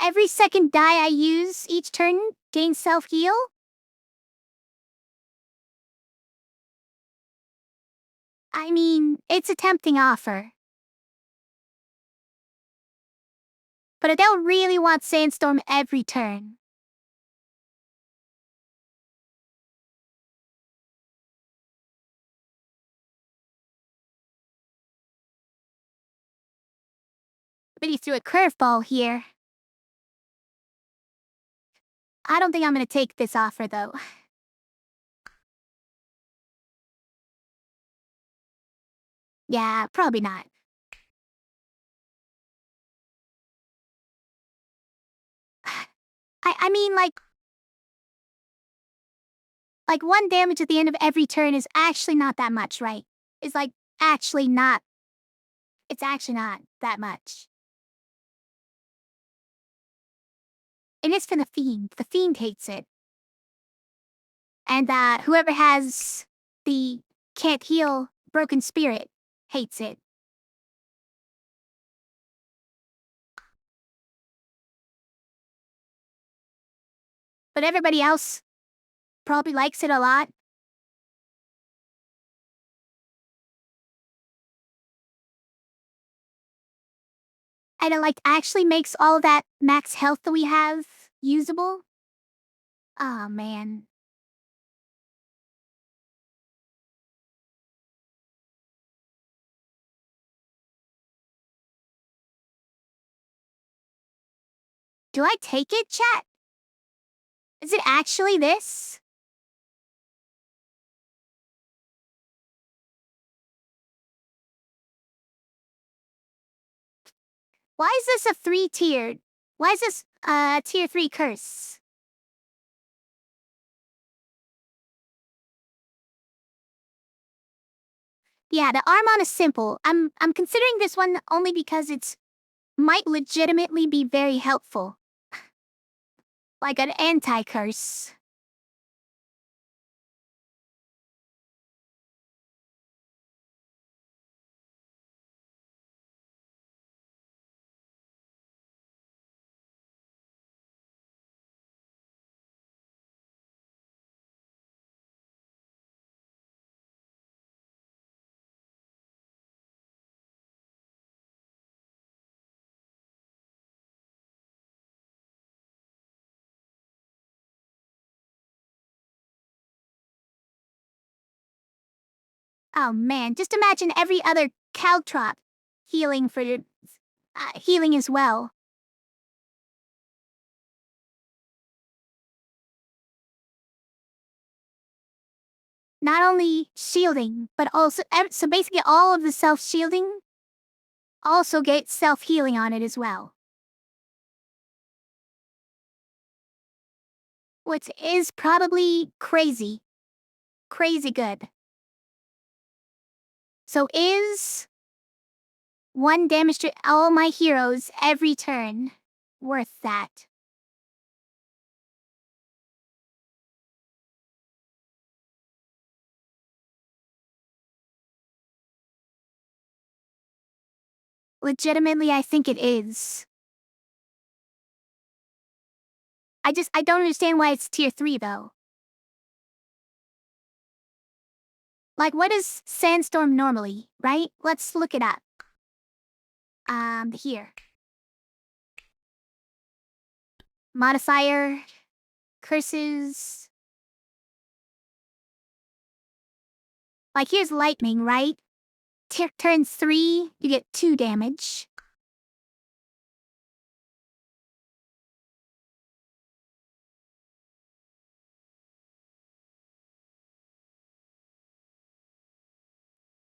every second die I use each turn gains self-heal? I mean, it's a tempting offer. But I don't really want Sandstorm every turn. But he threw a curveball here. I don't think I'm gonna take this offer, though. Yeah, probably not. I mean, like 1 damage at the end of every turn is actually not that much, right? It's like, actually not. It's actually not that much. It is for the Fiend. The Fiend hates it. And whoever has the can't heal broken spirit hates it. But everybody else probably likes it a lot. And it like actually makes all that max health that we have usable. Oh man. Do I take it, chat? Is it actually this? Why is this a 3-tiered? Why is this tier 3 curse? Yeah, the Armon is simple. I'm considering this one only because it's might legitimately be very helpful. Like an anti-curse. Oh man, just imagine every other caltrop healing for healing as well. Not only shielding, but also so basically all of the self-shielding also get self-healing on it as well. Which is probably crazy. Crazy good. So is 1 damage to all my heroes every turn worth that? Legitimately, I think it is. I don't understand why it's tier 3 though. Like, what is Sandstorm normally, right? Let's look it up. Here. Modifier, curses. Like, here's lightning, right? Turns 3, you get 2 damage.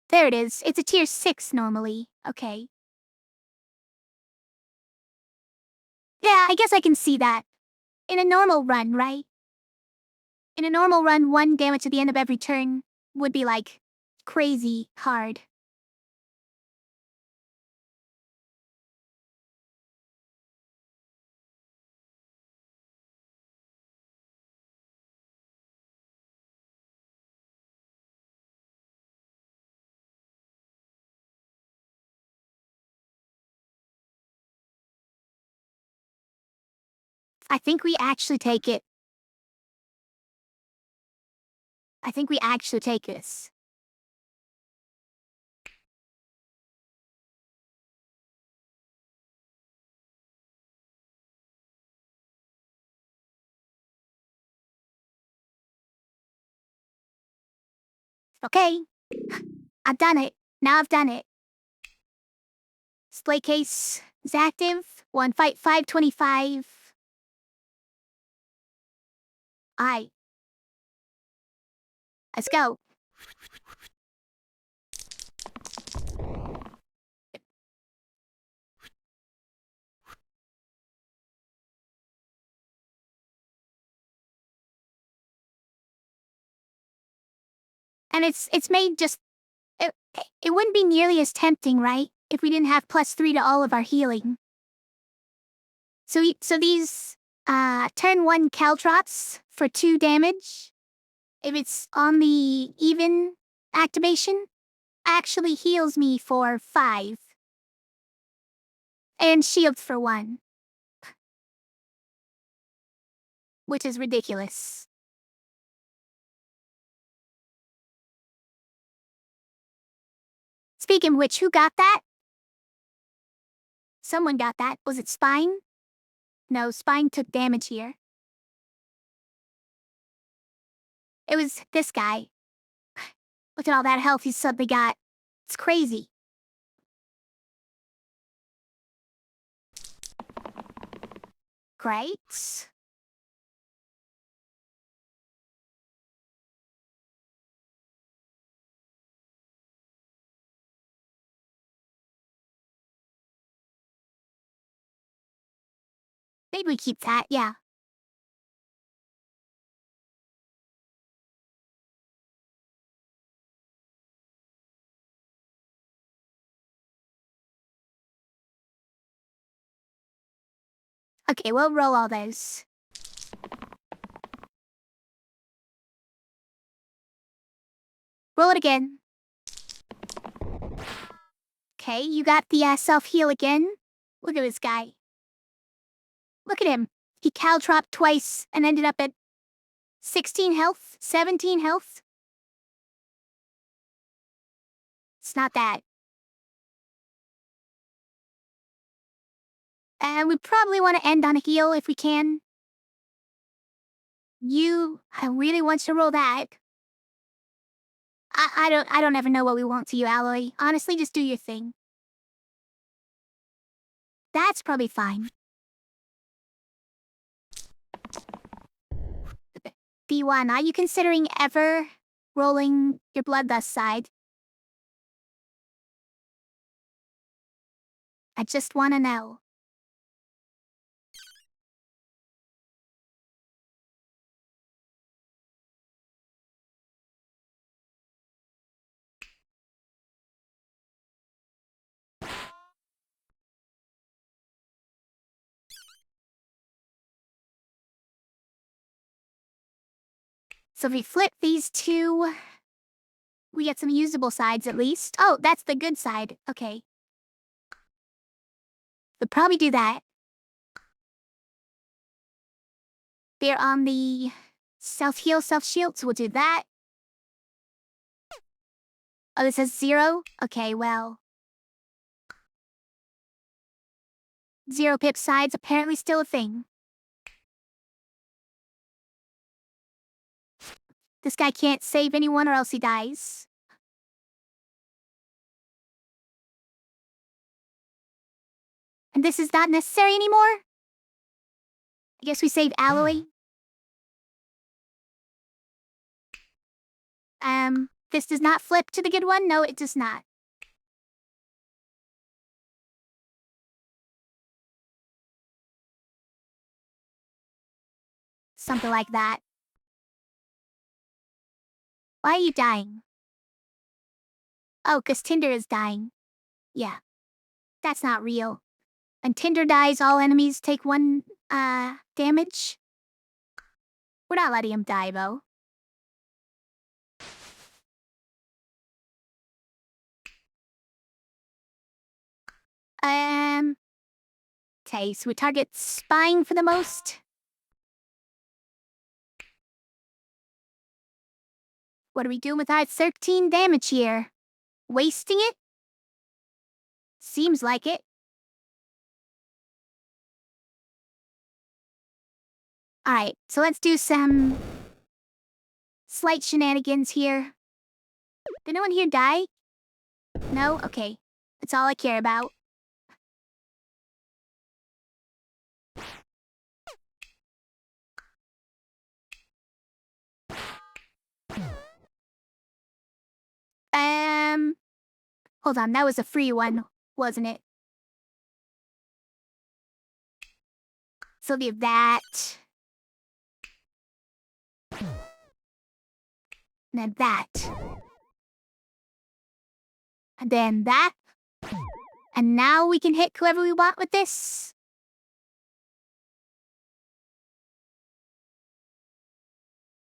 There it is. It's a tier 6 normally. Okay. Yeah, I guess I can see that. In a normal run, right? In a normal run, 1 damage at the end of every turn would be like crazy hard. I think we actually take it. I think we actually take this. Okay. I've done it. Now I've done it. Display case is active. 1 fight 525. Let's go. And it's made just it wouldn't be nearly as tempting, right? If we didn't have +3 to all of our healing. So these turn 1 caltrops for 2 damage. If it's on the even activation, actually heals me for 5. And shields for 1. Which is ridiculous. Speaking of which, who got that? Someone got that. Was it Spine? No, Spine took damage here. It was this guy. Look at all that health he suddenly got. It's crazy. Great. Maybe we keep that, yeah. Okay, we'll roll all those. Roll it again. Okay, you got the self-heal again. Look at this guy. Look at him. He caltropped twice and ended up at 16 health, 17 health. It's not that. And we probably want to end on a heal if we can. I really want to roll that. I don't ever know what we want to you, Alloy. Honestly, just do your thing. That's probably fine. B1, are you considering ever rolling your bloodlust side? I just want to know. So if we flip these two, we get some usable sides at least. Oh, that's the good side. Okay. We'll probably do that. They're on the self-heal, self-shield, so we'll do that. Oh, this says 0? Okay, well. 0 pip side's apparently still a thing. This guy can't save anyone or else he dies. And this is not necessary anymore? I guess we save Alloy. This does not flip to the good one? No, it does not. Something like that. Why are you dying? Oh, 'cause Tinder is dying. Yeah. That's not real. When Tinder dies, all enemies take 1, damage. We're not letting him die, though. Okay, so we target Spine for the most. What are we doing with our 13 damage here? Wasting it? Seems like it. Alright, so let's do some slight shenanigans here. Did anyone here die? No? Okay. That's all I care about. Hold on, that was a free one, wasn't it? So we have that. And then that. And then that. And now we can hit whoever we want with this.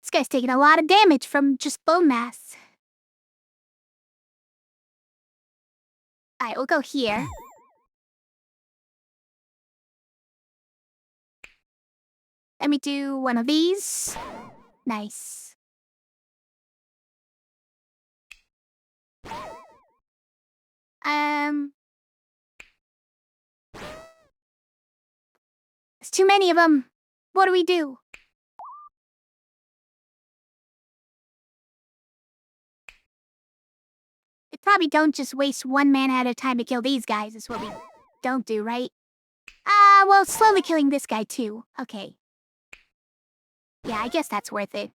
This guy's taking a lot of damage from just bone mass. Alright, we'll go here. Let me do one of these. Nice. There's too many of them. What do we do? We probably don't just waste one man at a time to kill these guys, is what we don't do, right? Well, slowly killing this guy too. Okay. Yeah, I guess that's worth it.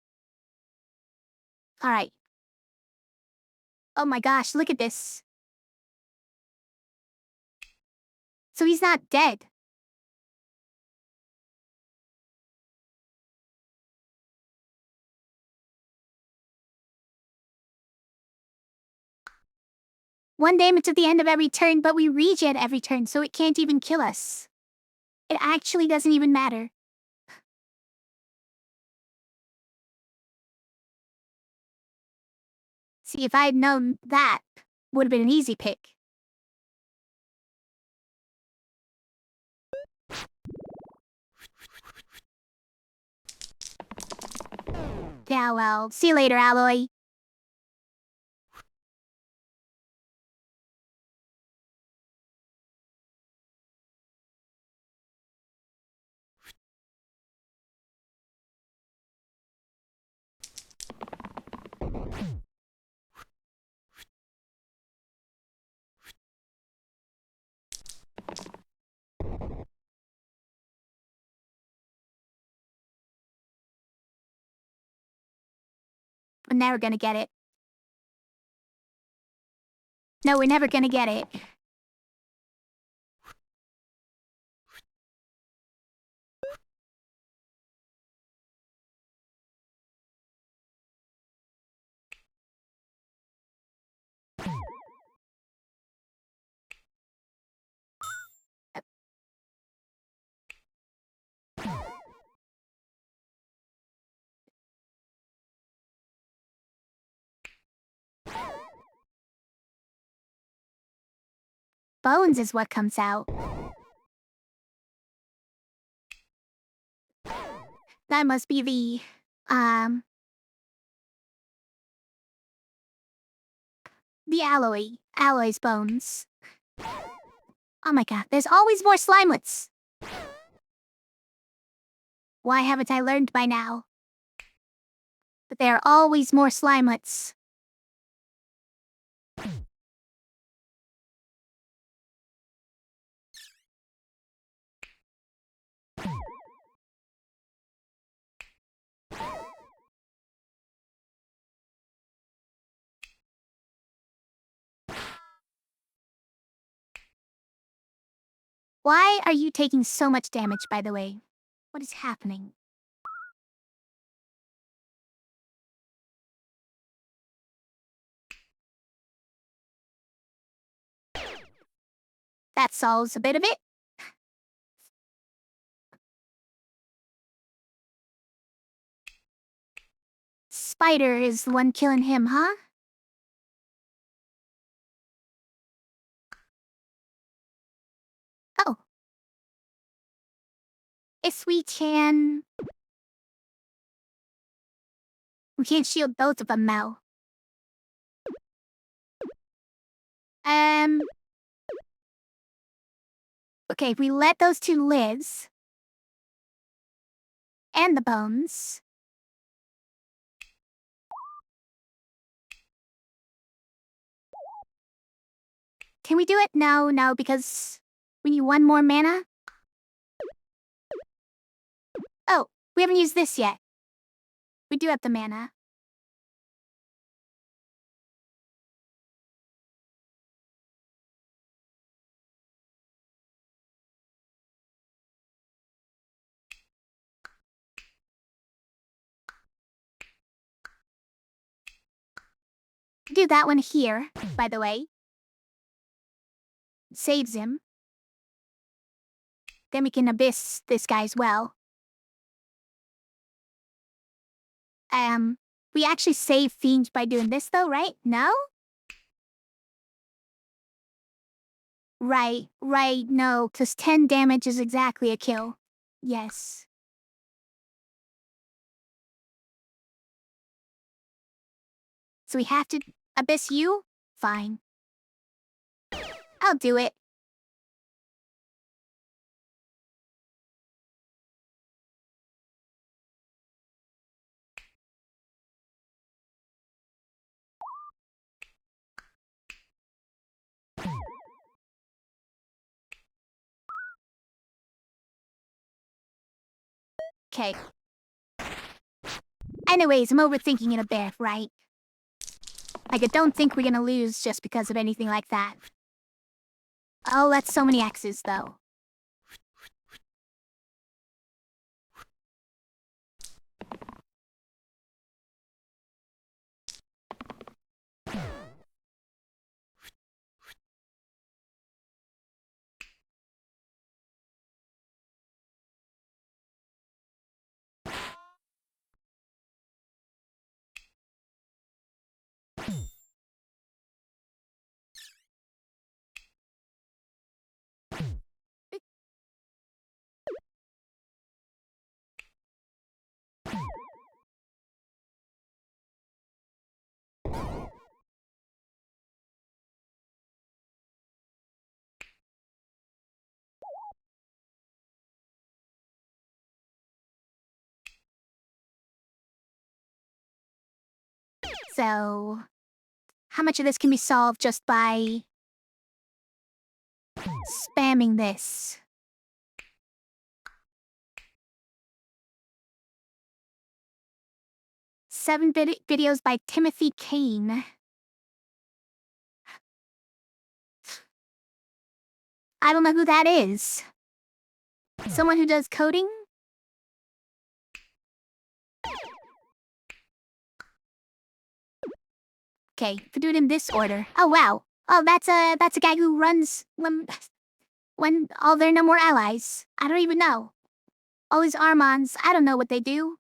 Alright. Oh my gosh, look at this. So he's not dead. One damage at the end of every turn, but we regen every turn, so it can't even kill us. It actually doesn't even matter. See, if I had known that, would have been an easy pick. Yeah, well, see you later, Alloy. We're never gonna get it. No, we're never gonna get it. Bones is what comes out. That must be the Alloy's bones. Oh my god, there's always more slimelets! Why haven't I learned by now? But there are always more slimelets. Why are you taking so much damage, by the way? What is happening? That solves a bit of it. Spider is the one killing him, huh? Oh. If we can... We can't shield both of them now. Okay, if we let those two lives... And the bones... Can we do it? No, because we need one more mana. Oh, we haven't used this yet. We do have the mana. Do that one here, by the way. Saves him. Then we can abyss this guy as well. We actually save Fiend by doing this though, right? No? Right, no, 'cause 10 damage is exactly a kill. Yes. So we have to abyss you? Fine. I'll do it. Okay. Anyways, I'm overthinking it a bit, right? Like, I don't think we're gonna lose just because of anything like that. Oh, that's so many X's, though. So, how much of this can be solved just by spamming this? 7 videos by Timothy Kane. I don't know who that is. Someone who does coding? Okay, if we do it in this order. Oh wow. Oh, that's a guy who runs when there are no more allies. I don't even know. All these Armons, I don't know what they do.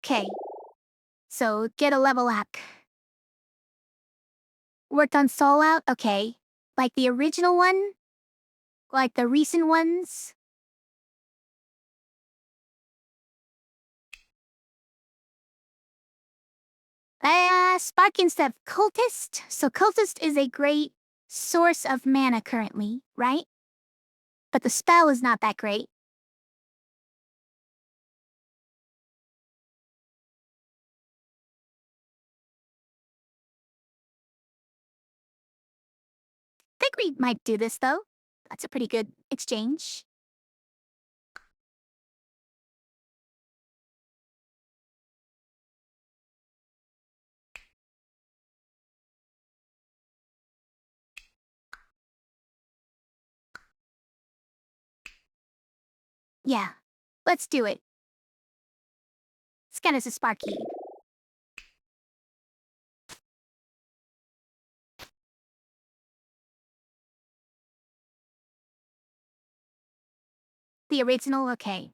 Okay. So get a level up. Worked on Soul Out? Okay. Like the original one? Like the recent ones? Spark instead of Cultist? So Cultist is a great source of mana currently, right? But the spell is not that great. Think we might do this though. That's a pretty good exchange. Yeah, let's do it. Scan as a Sparky. The original, okay.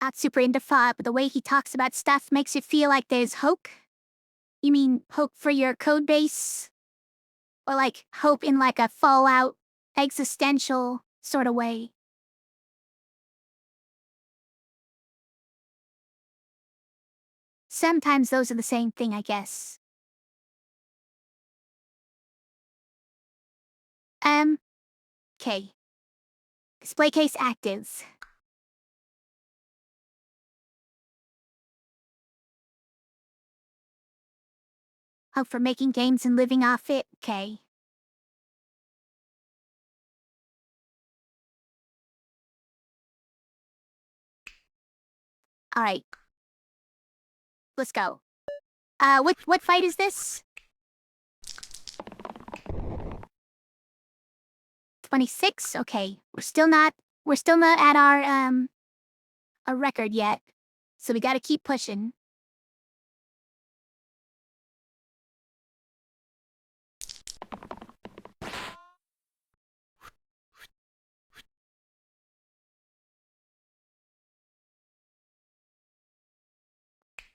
Not super into fun, but the way he talks about stuff makes you feel like there's hope. You mean hope for your code base? Or like hope in like a Fallout, existential sort of way? Sometimes those are the same thing, I guess. Okay. Display case active. Hope for making games and living off it, okay. Alright. Let's go. What fight is this? 26? Okay. We're still not at our record yet. So we gotta keep pushing.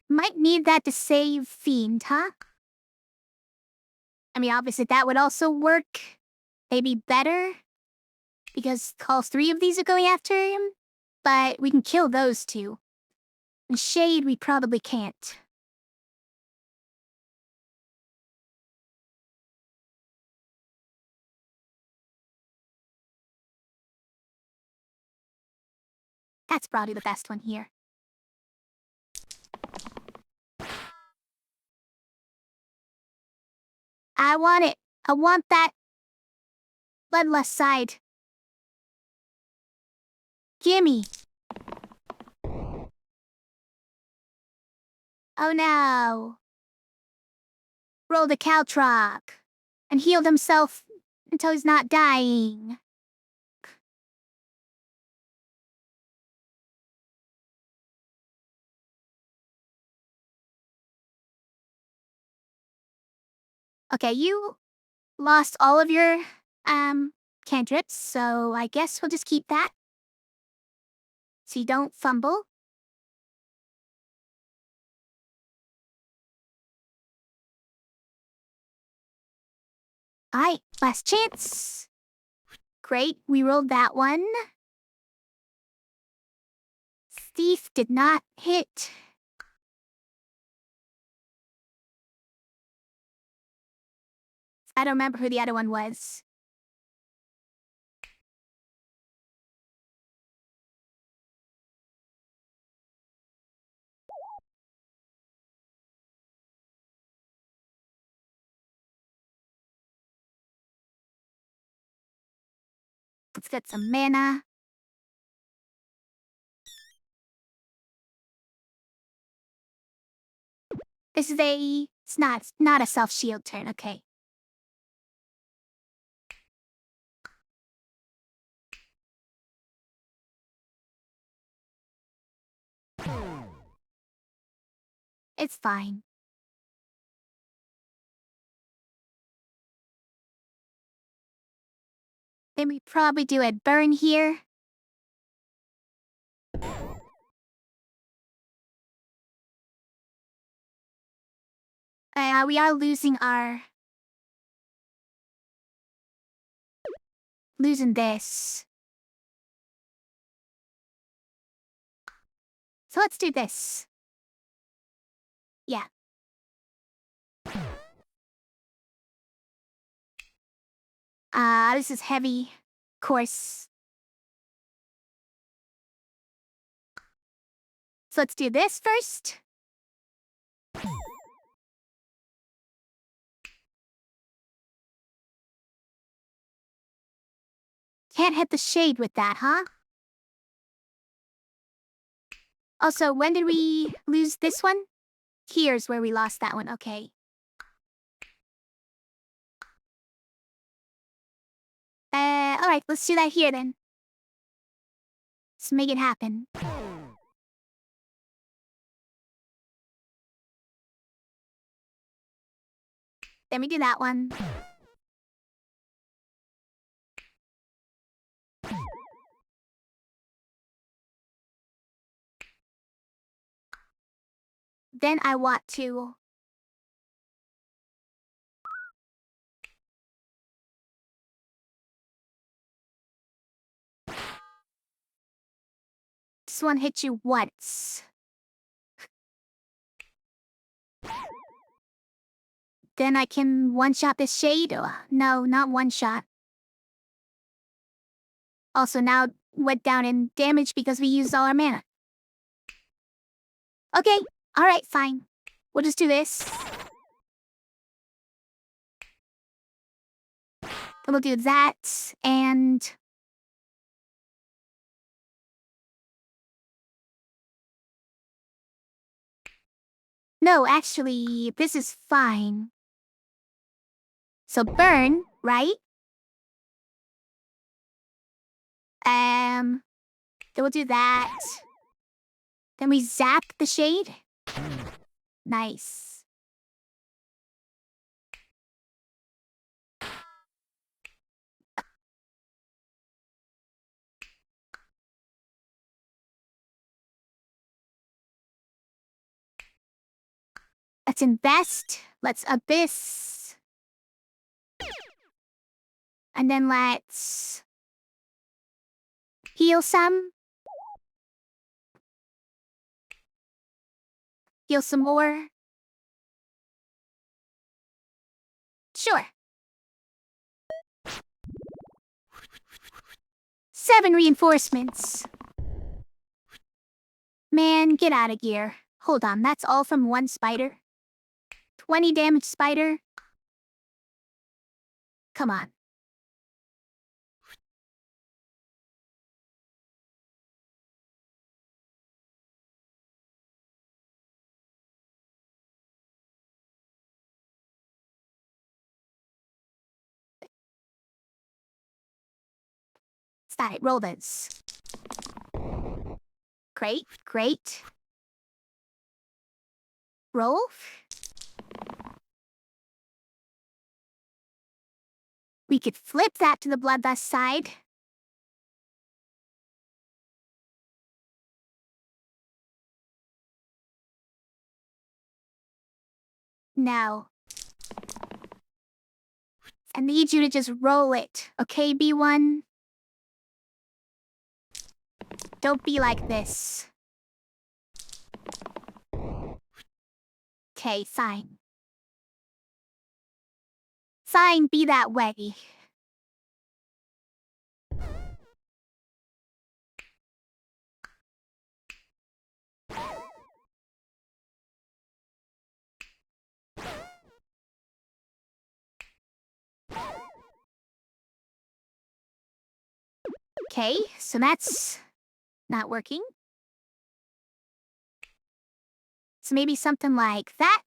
Might need that to save Fiend, huh? I mean, obviously that would also work. Maybe better. Because all three of these are going after him. But we can kill those two. And Shade, we probably can't. That's probably the best one here. I want it. I want that bloodlust side. Gimme. Oh no. Roll the Caltrock. And healed himself until he's not dying. Okay, you lost all of your, cantrips, so I guess we'll just keep that. So you don't fumble. Alright, last chance. Great, we rolled that one. Thief did not hit. I don't remember who the other one was. Let's get some mana. This is it's not a self-shield turn, okay. It's fine. Then we probably do a burn here. We are losing this. So let's do this. Yeah. This is heavy. Of course. So let's do this first. Can't hit the shade with that, huh? Also, when did we lose this one? Here's where we lost that one, okay. Alright, let's do that here then. Let's make it happen. Then we do that one. Then I want to... This one hit you once. Then I can one-shot this shade? No, not one-shot. Also now went down in damage because we used all our mana. Okay, alright, fine. We'll just do this. Then we'll do that, and... No, actually, this is fine. So burn, right? Then we'll do that. Then we zap the shade. Nice. Let's invest. Let's abyss. And then let's heal some. Heal some more. Sure. 7 reinforcements. Man, get out of gear. Hold on, that's all from one spider? 20 damage spider? Come on. Start, roll this. Great, great. Roll. We could flip that to the bloodlust side. Now, I need you to just roll it, okay, B1? Don't be like this. Okay, fine. Fine, be that way. Okay, so that's not working. So maybe something like that.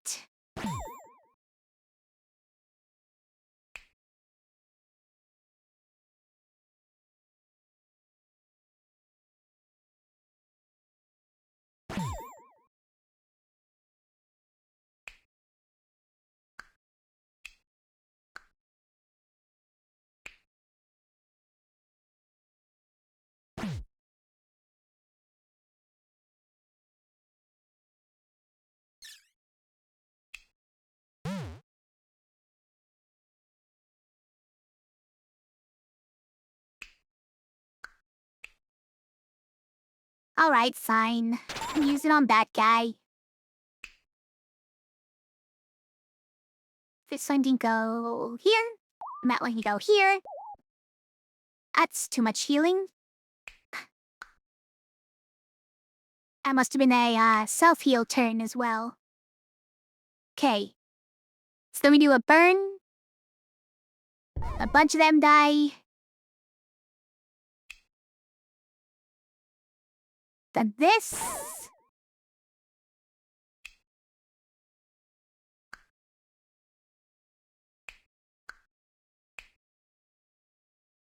Alright, fine. Use it on that guy. This one didn't go here. And that one can go here. That's too much healing. That must have been a self-heal turn as well. Okay. So then we do a burn. A bunch of them die. Then this.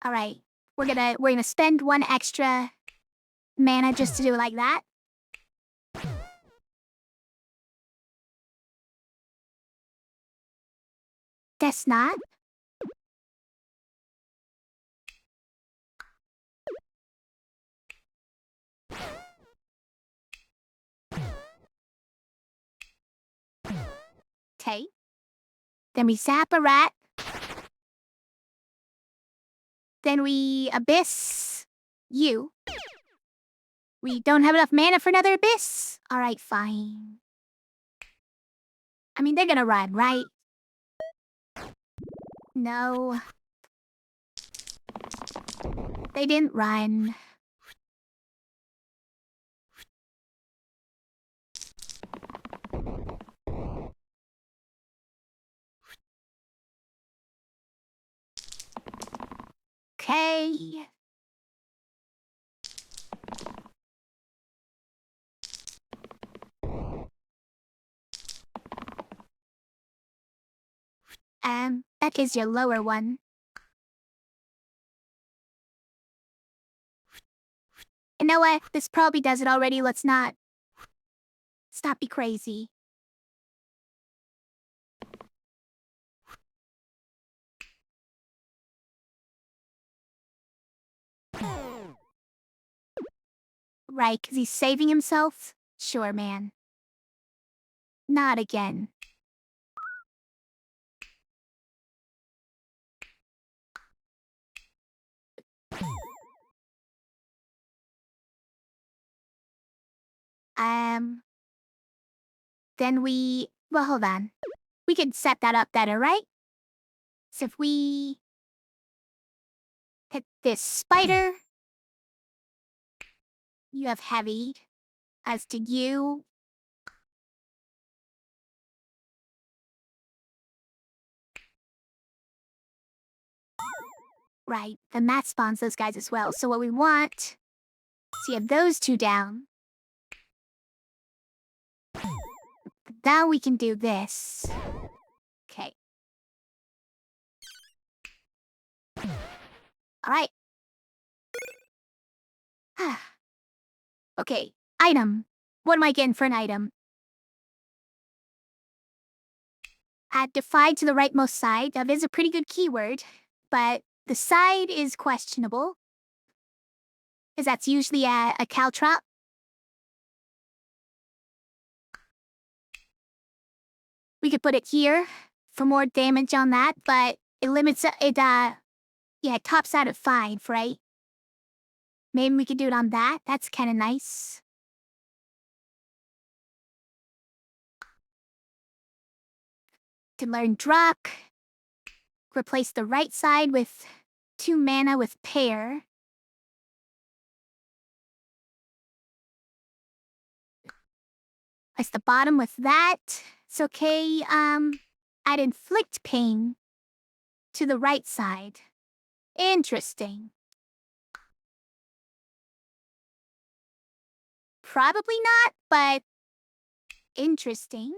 Alright. We're gonna spend 1 extra mana just to do it like that. Guess not. Okay. Then we zap a rat. Then we abyss you. We don't have enough mana for another abyss. Alright, fine. I mean, they're gonna run, right? No. They didn't run. Okay. That is your lower one. You know what? This probably does it already. Let's not stop be crazy. Right, 'cause he's saving himself? Sure, man. Not again. Then well, hold on. We could set that up better, right? So if we hit this spider, you have heavy. As to you, right, the mat spawns those guys as well. So what we want, so you have those two down. Now we can do this. Okay. All right. Okay, item. What am I getting for an item? Add divide to the rightmost side. That is a pretty good keyword, but the side is questionable, because that's usually a caltrop. We could put it here for more damage on that, but it limits it, yeah, it tops out at 5, right? Maybe we could do it on that. That's kind of nice. To learn Druck, replace the right side with 2 mana with pair. Place the bottom with that. It's okay. I'd inflict pain to the right side. Interesting. Probably not, but interesting.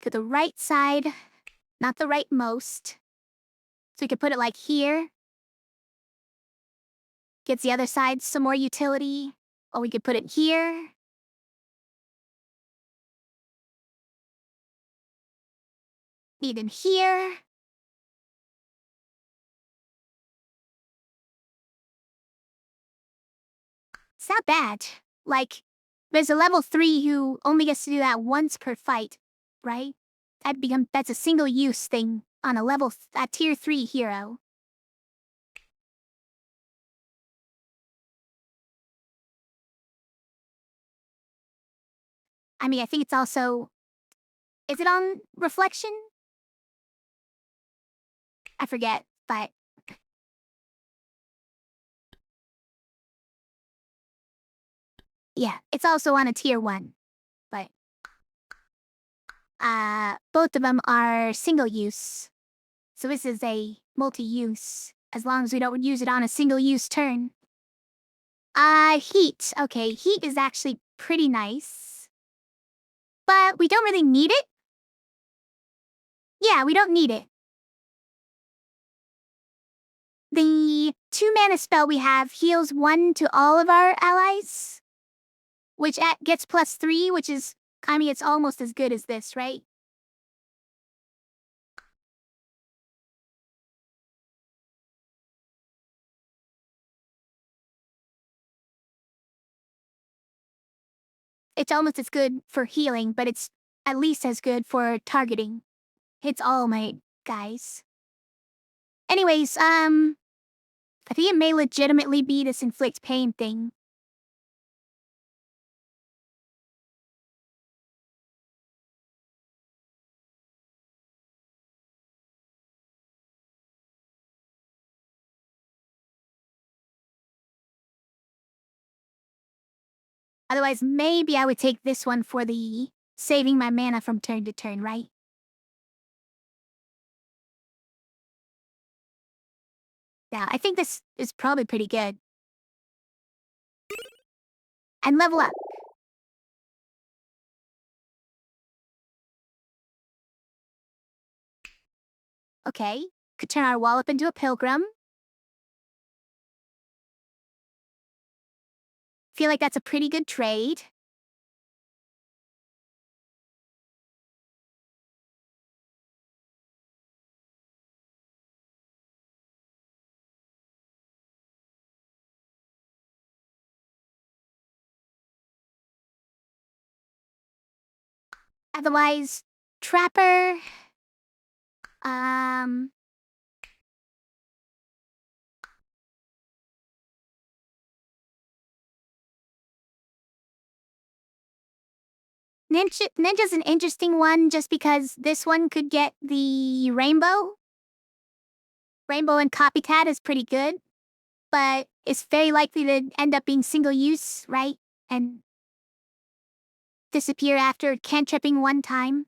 To the right side, not the rightmost. So we could put it like here. Gives the other side some more utility. Or we could put it here. Need it here. It's not bad. Like, there's a level 3 who only gets to do that once per fight, right? That's a single-use thing on a tier 3 hero. I mean, I think it's also... Is it on reflection? I forget, but... Yeah, it's also on a tier 1, but... both of them are single-use. So this is a multi-use, as long as we don't use it on a single-use turn. Heat. Okay, heat is actually pretty nice. But we don't really need it. Yeah, we don't need it. The 2 mana spell we have heals 1 to all of our allies, which gets +3, which is, I mean, it's almost as good as this, right? It's almost as good for healing, but it's at least as good for targeting. Hits all my guys. Anyways, I think it may legitimately be this inflict pain thing. Otherwise, maybe I would take this one for the saving my mana from turn to turn, right? Yeah, I think this is probably pretty good. And level up. Okay, could turn our wallop into a pilgrim. Feel like that's a pretty good trade. Otherwise, Trapper... Um... Ninja's an interesting one just because this one could get the rainbow. Rainbow and copycat is pretty good, but it's very likely to end up being single use, right? And disappear after cantripping one time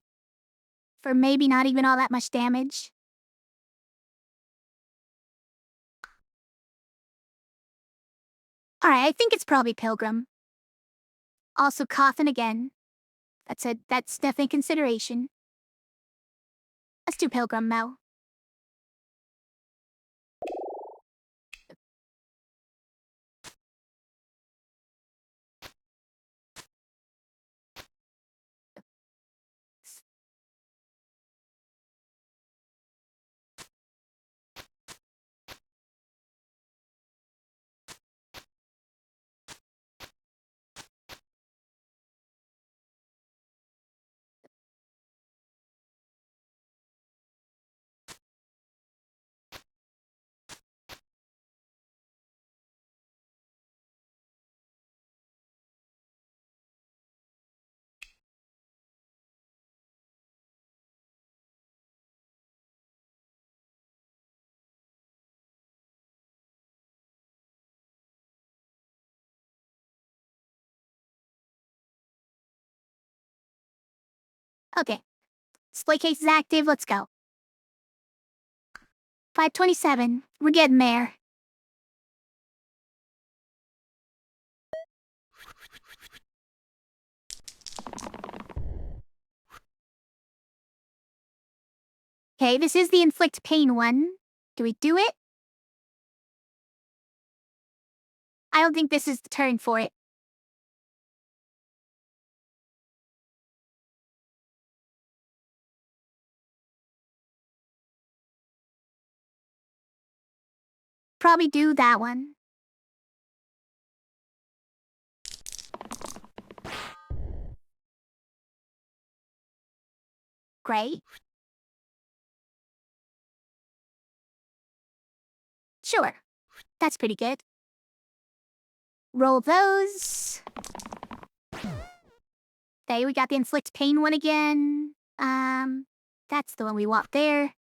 for maybe not even all that much damage. Alright, I think it's probably Pilgrim. Also Coffin again. That's definitely consideration. Let's do Pilgrim, Mel. Okay. Display case is active, let's go. 527. We're getting there. Okay, this is the inflict pain one. Do we do it? I don't think this is the turn for it. Probably do that one. Great. Sure. That's pretty good. Roll those. Okay, we got the inflict pain one again. That's the one we want there.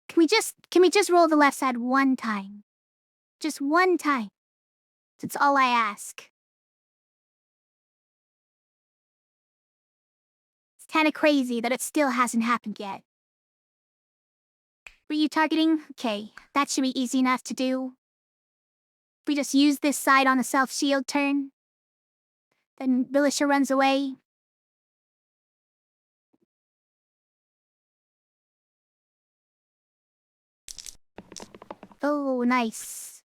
Can we just roll the left side one time? Just one time. That's all I ask. It's kinda crazy that it still hasn't happened yet. Were you targeting? Okay, that should be easy enough to do. If we just use this side on the self-shield turn, then Vilisha runs away. Oh, nice.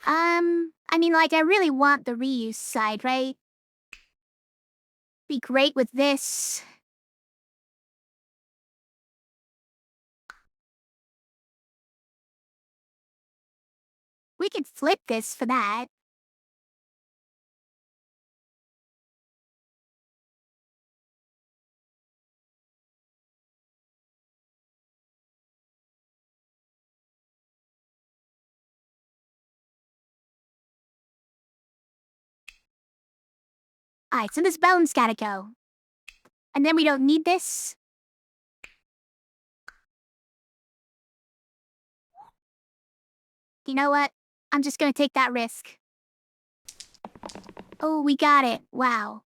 I mean, like, I really want the reuse side, right? Be great with this. We could flip this for that. Alright, so this bone's gotta go. And then we don't need this. You know what? I'm just gonna take that risk. Oh, we got it. Wow.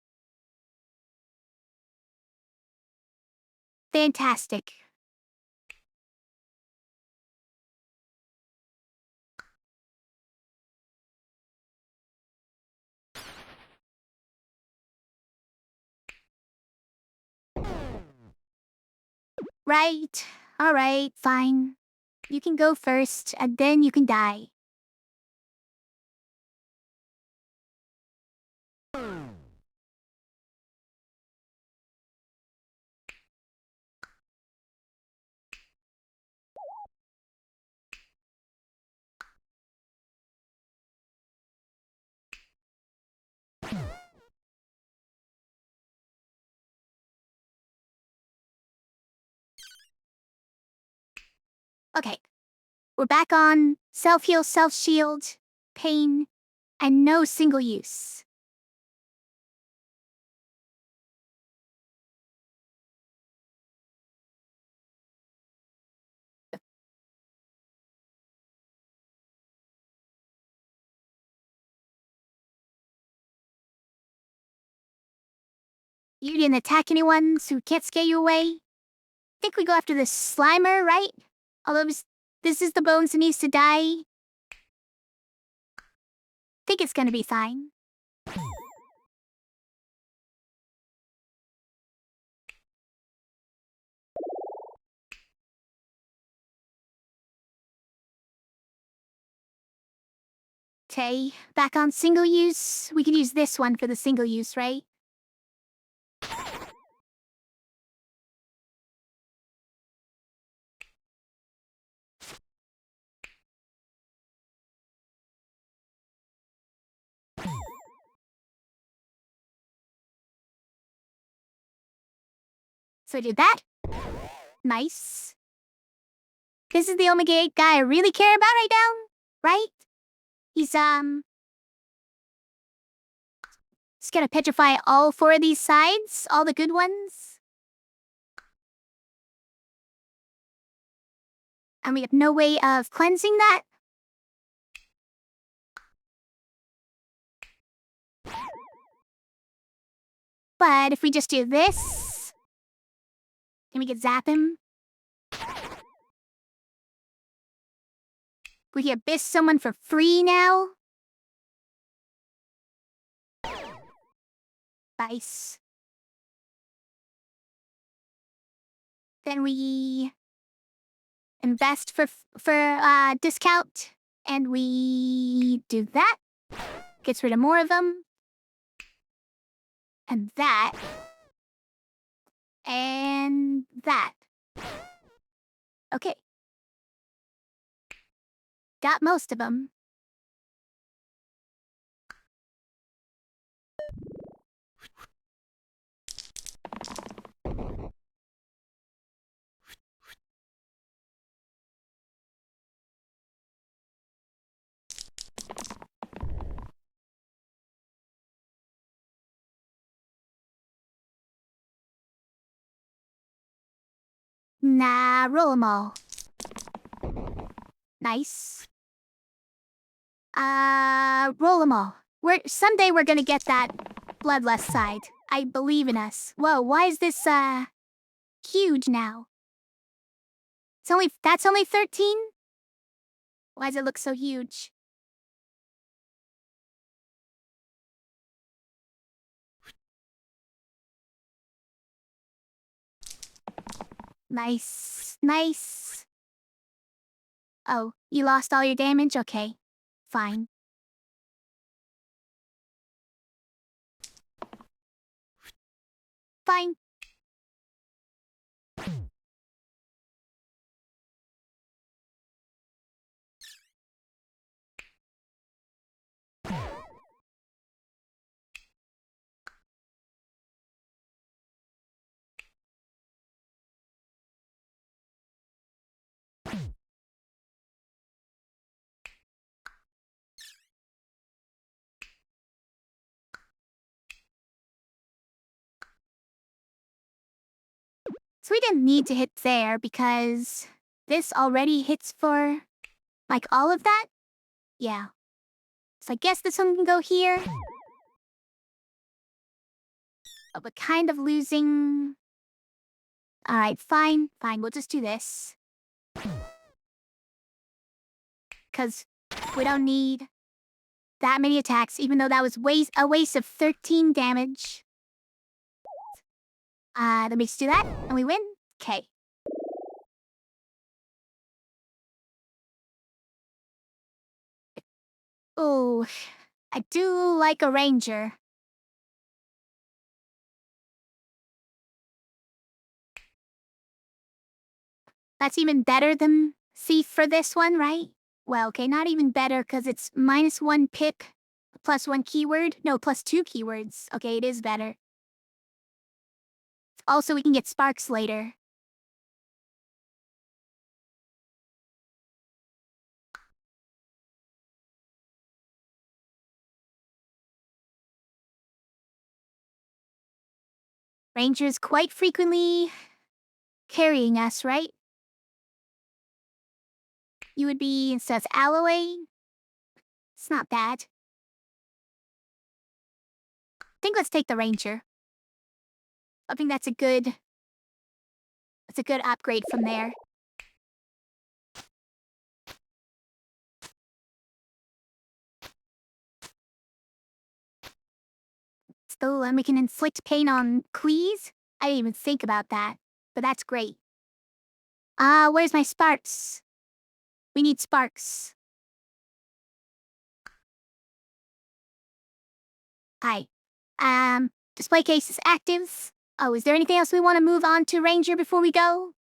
Fantastic. Right. Alright, fine. You can go first, and then you can die. Okay. We're back on self-heal, self-shield, pain, and no single use. You didn't attack anyone, so we can't scare you away. I think we go after the Slimer, right? Although this is the bones that needs to die. I think it's gonna be fine. Okay, back on single use. We can use this one for the single use, right? So I did that. Nice. This is the Omega 8 guy I really care about right now, right? He's gonna petrify all 4 of these sides, all the good ones. And we have no way of cleansing that. But if we just do this, then we can zap him. We can abyss someone for free now. Nice. Then we invest for discount, and we do that. Gets rid of more of them. And that. And that. Okay. Got most of them. Nah, roll them all. Nice. Roll them all. Someday we're gonna get that bloodless side. I believe in us. Whoa, why is this, huge now? That's only 13? Why does it look so huge? Nice, nice. Oh, you lost all your damage? Okay, fine. Fine. So we didn't need to hit there because this already hits for, like, all of that? Yeah. So I guess this one can go here. Oh, but kind of losing... Alright, fine, fine, we'll just do this. Because we don't need that many attacks, even though that was a waste of 13 damage. Let me just do that, and we win. Okay. Ooh, I do like a ranger. That's even better than thief for this one, right? Well, okay, not even better, because it's -1 pip, +1 keyword. No, +2 keywords. Okay, it is better. Also, we can get sparks later. Rangers quite frequently carrying us, right? You would be, instead of alloy. It's not bad. I think let's take the ranger. I think that's a good upgrade from there. So we can inflict pain on Cleese? I didn't even think about that, but that's great. Where's my sparks? We need sparks. Hi. Display case is active. Oh, is there anything else we want to move on to Ranger before we go?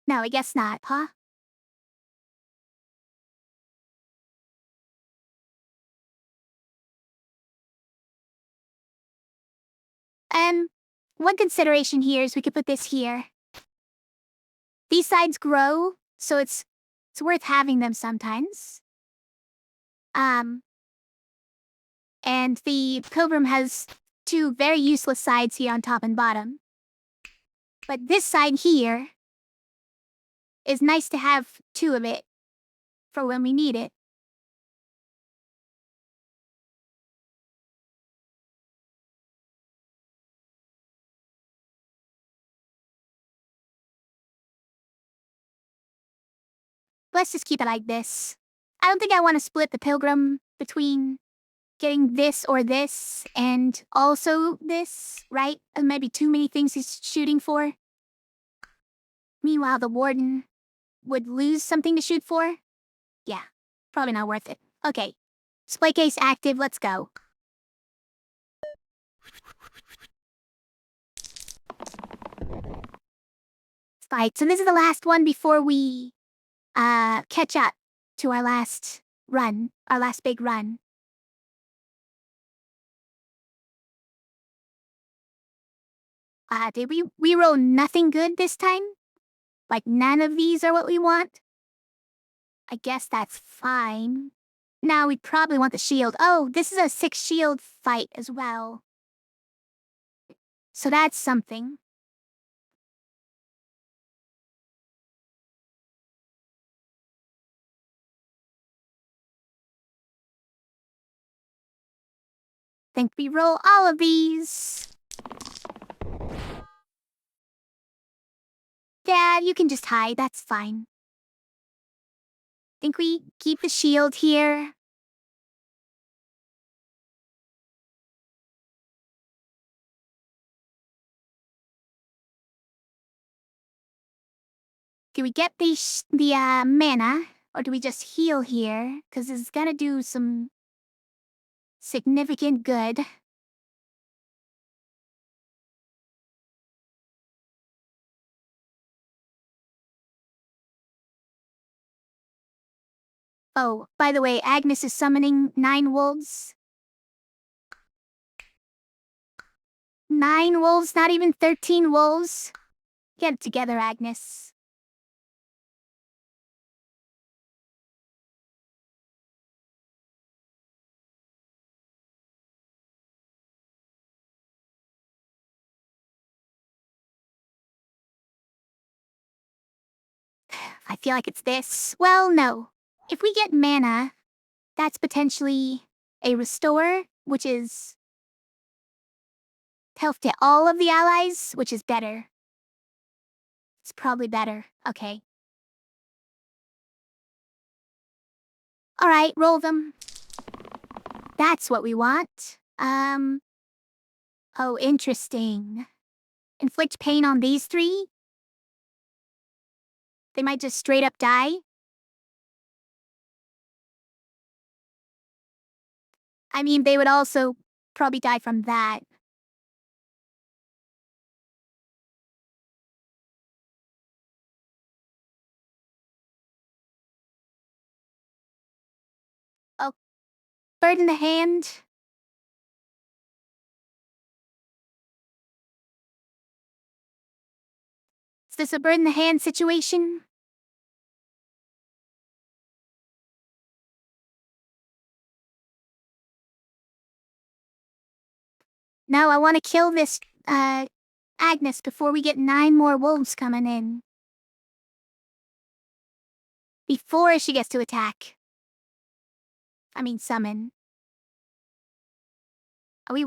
No, I guess not, huh? One consideration here is we could put this here. These sides grow, so it's worth having them sometimes. And the Pilgrim has two very useless sides here on top and bottom. But this side here is nice to have two of it for when we need it. Let's just keep it like this. I don't think I want to split the Pilgrim between getting this or this and also this, right? Maybe too many things he's shooting for. Meanwhile, the Warden would lose something to shoot for? Yeah, probably not worth it. Okay, display case active, let's go. Right, so this is the last one before we catch up to our last run, our last big run. Did we roll nothing good this time? Like none of these are what we want? I guess that's fine. Now we probably want the shield. Oh, this is a 6 shield fight as well. So that's something. Think we roll all of these. Dad, you can just hide, that's fine. Think we keep the shield here. Do we get the mana, or do we just heal here? Because it's gonna do some significant good. Oh, by the way, Agnes is summoning 9 wolves. 9 wolves, not even 13 wolves. Get it together, Agnes. I feel like it's this. Well, no. If we get mana, that's potentially a restore, which is health to all of the allies, which is better. It's probably better. Okay. Alright, roll them. That's what we want. Oh, interesting. Inflict pain on these 3? They might just straight up die. I mean, they would also probably die from that. Oh, bird in the hand. Is this a bird in the hand situation? No, I want to kill this, Agnes before we get 9 more wolves coming in. Before she gets to attack. Summon. Are we,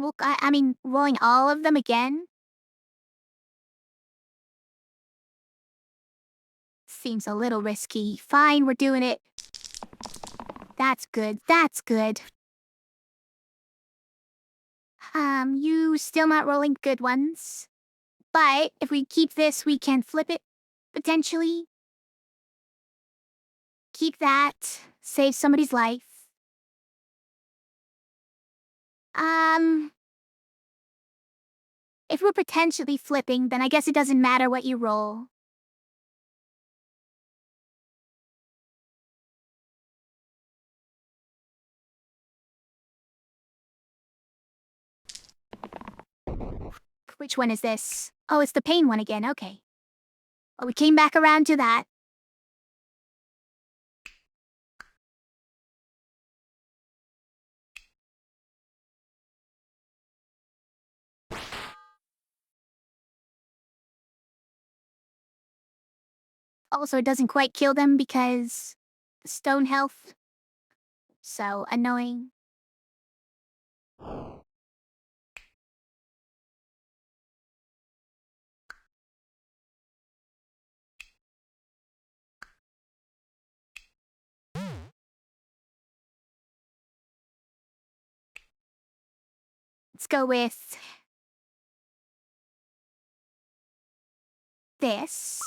rolling all of them again? Seems a little risky. Fine, we're doing it. That's good, that's good. You still not rolling good ones. But if we keep this, we can flip it, potentially. Keep that. Save somebody's life. If we're potentially flipping, then I guess it doesn't matter what you roll. Which one is this? Oh, it's the pain one again, okay. Oh, we came back around to that. Also, it doesn't quite kill them because stone health. So annoying. Let's go with this.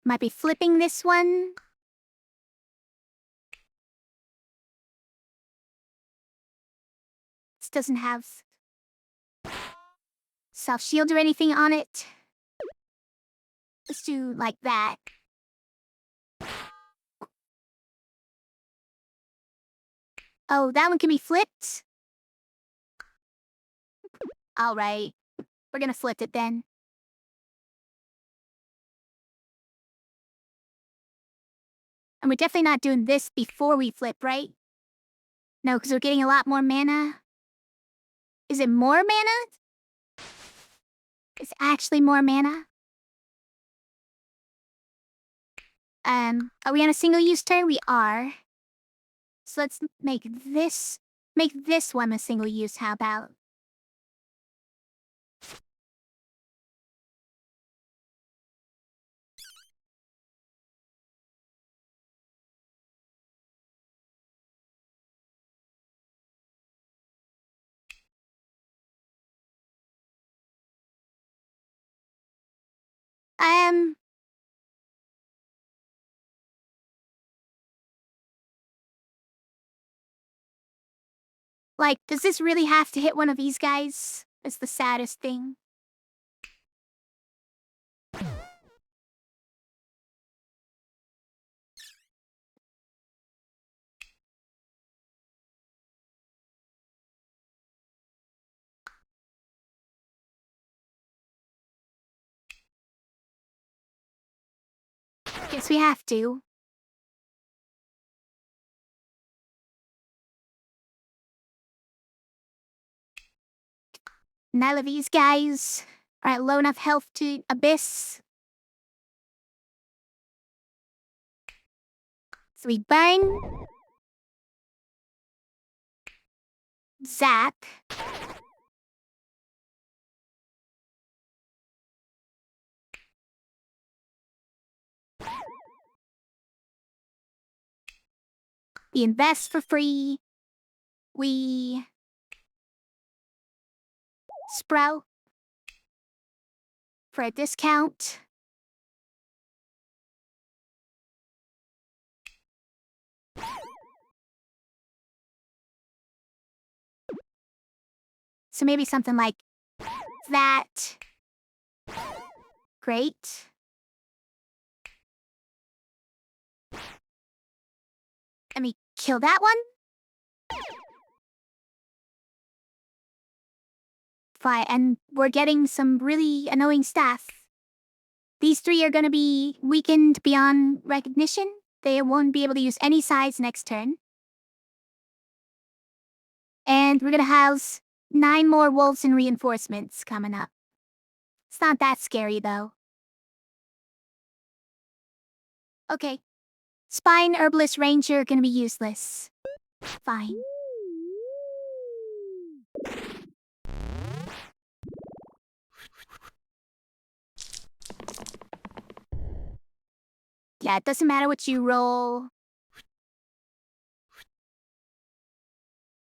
Might be flipping this one. This doesn't have self-shield or anything on it. Let's do like that. Oh, that one can be flipped? Alright. We're gonna flip it then. And we're definitely not doing this before we flip, right? No, because we're getting a lot more mana. Is it more mana? It's actually more mana. Are we on a single-use turn? We are. So let's make this one a single-use, how about? Like, does this really have to hit one of these guys? It's the saddest thing. Guess we have to. None of these guys are at low enough health to Abyss. So we burn. Zap. We invest for free. We sprout for a discount. So maybe something like that. Great. Let me kill that one. Fine, and we're getting some really annoying staff. These three are gonna be weakened beyond recognition. They won't be able to use any sides next turn. And we're gonna house 9 more wolves and reinforcements coming up. It's not that scary, though. Okay, Spine Herbalist Ranger gonna be useless. Fine. Yeah, it doesn't matter what you roll.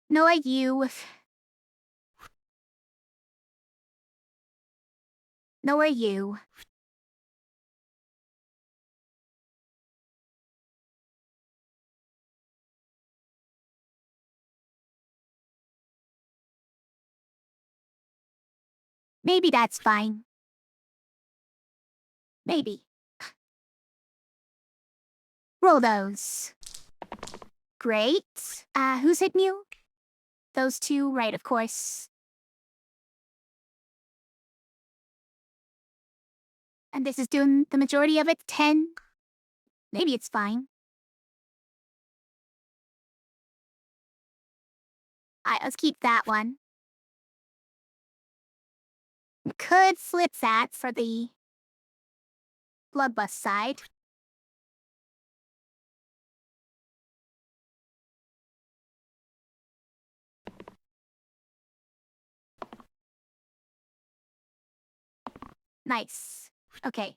No, you. No, you. Maybe that's fine. Maybe. Roll those. Great. Who's hit you? Those two, right, of course. And this is doing the majority of it, 10. Maybe it's fine. Alright, let's keep that one. Could flip that for the bloodlust side. Nice. Okay.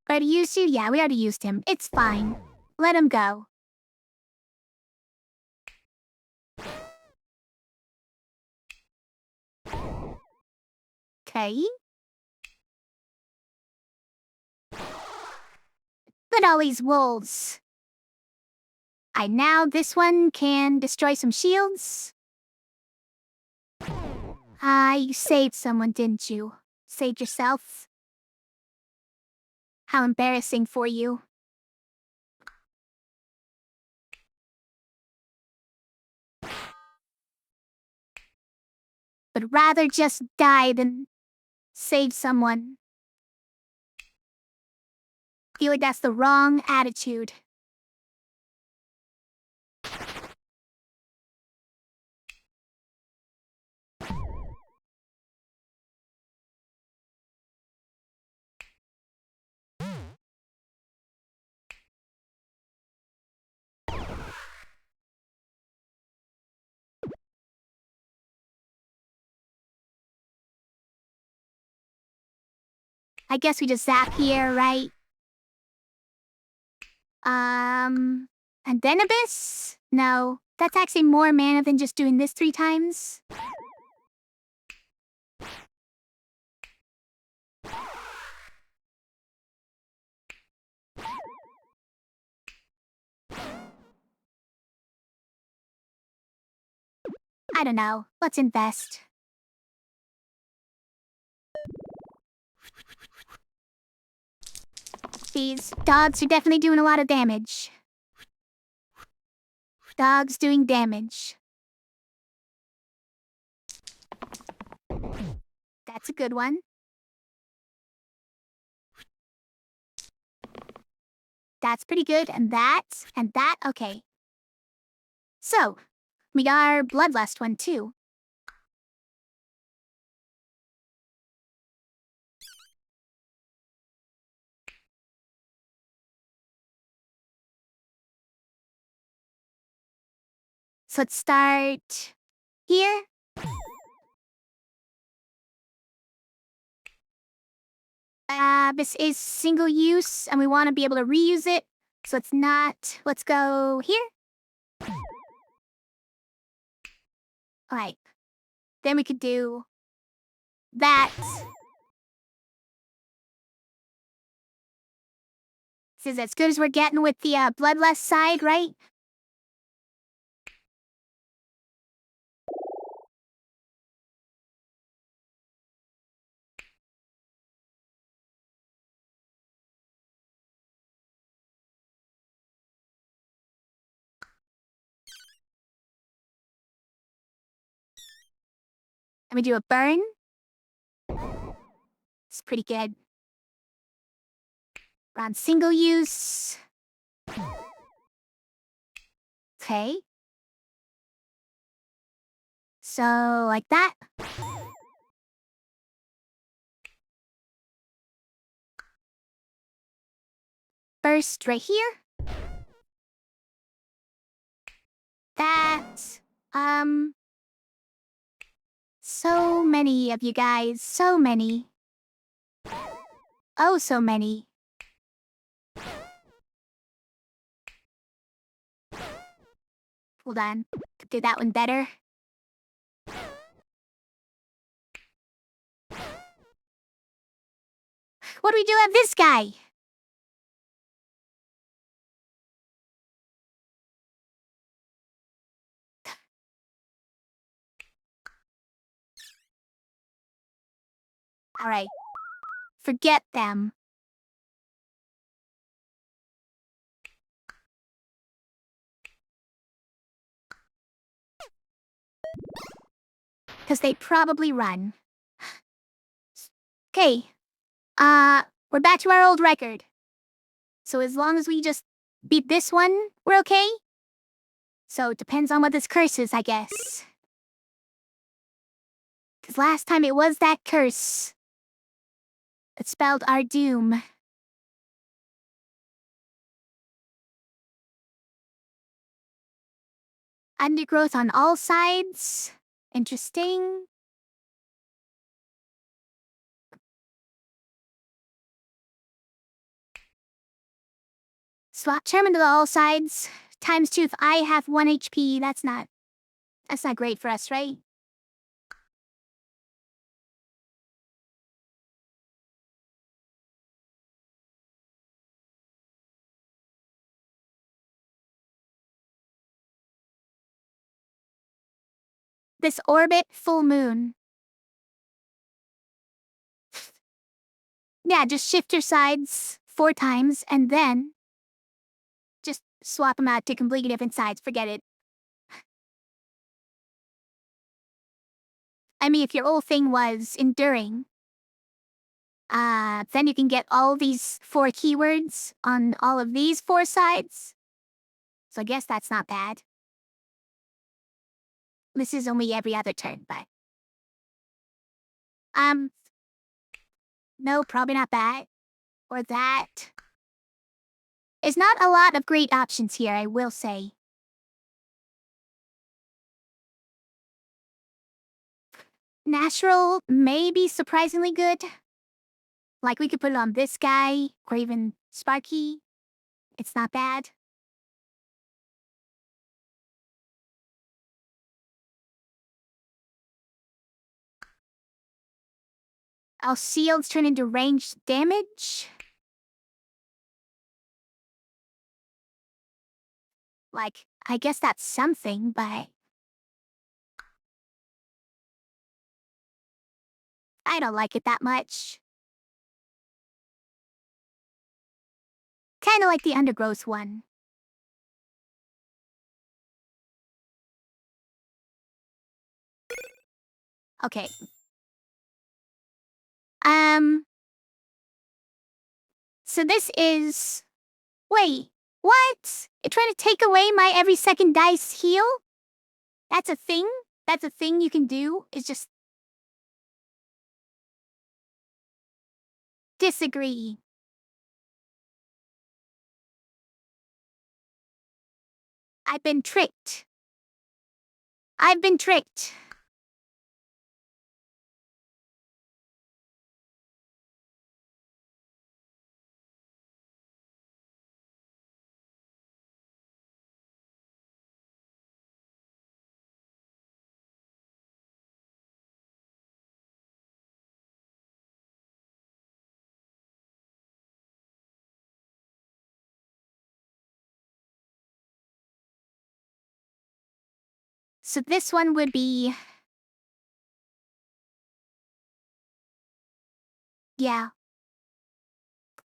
Already used you? Yeah, we already used him. It's fine. Let him go. Okay. But always wolves. Now this one can destroy some shields. You saved someone, didn't you? Saved yourself? How embarrassing for you. But rather just die than save someone. Feel like that's the wrong attitude. I guess we just zap here, right? And then Abyss? No, that's actually more mana than just doing this 3 times. I don't know. Let's invest. These dogs are definitely doing a lot of damage. Dogs doing damage. That's a good one. That's pretty good, and that, okay. So, we got our Bloodlust one too. So let's start here. This is single use, and we want to be able to reuse it. So it's not, let's go here. Alright. Then we could do that. This is as good as we're getting with the Bloodlust side, right? we do a burn. It's pretty good. We're on single use. Okay. So, like that. Burst right here. That. So many of you guys. So many. Oh, so many. Hold on. Could do that one better. What do we do of this guy? Alright. Forget them. Because they probably run. Okay. We're back to our old record. So as long as we just beat this one, we're okay? So it depends on what this curse is, I guess. Because last time it was that curse. It spelled our doom. Undergrowth on all sides. Interesting. Swap Chairman to all sides. Times 2 if I have 1 HP. That's not great for us, right? This orbit, full moon. Yeah, just shift your sides 4 times and then just swap them out to completely different sides. Forget it. I mean, if your old thing was enduring, then you can get all these 4 keywords on all of these 4 sides. So I guess that's not bad. This is only every other turn, but... No, probably not that. Or that. There's not a lot of great options here, I will say. Natural may be surprisingly good. Like, we could put it on this guy, or even Sparky. It's not bad. All shields turn into ranged damage. Like, I guess that's something, but... I don't like it that much. Kinda like the undergrowth one. Okay. So this is... Wait, what? You're trying to take away my every second dice heal? That's a thing? That's a thing you can do? Is just... Disagree. I've been tricked. I've been tricked. So this one would be... Yeah.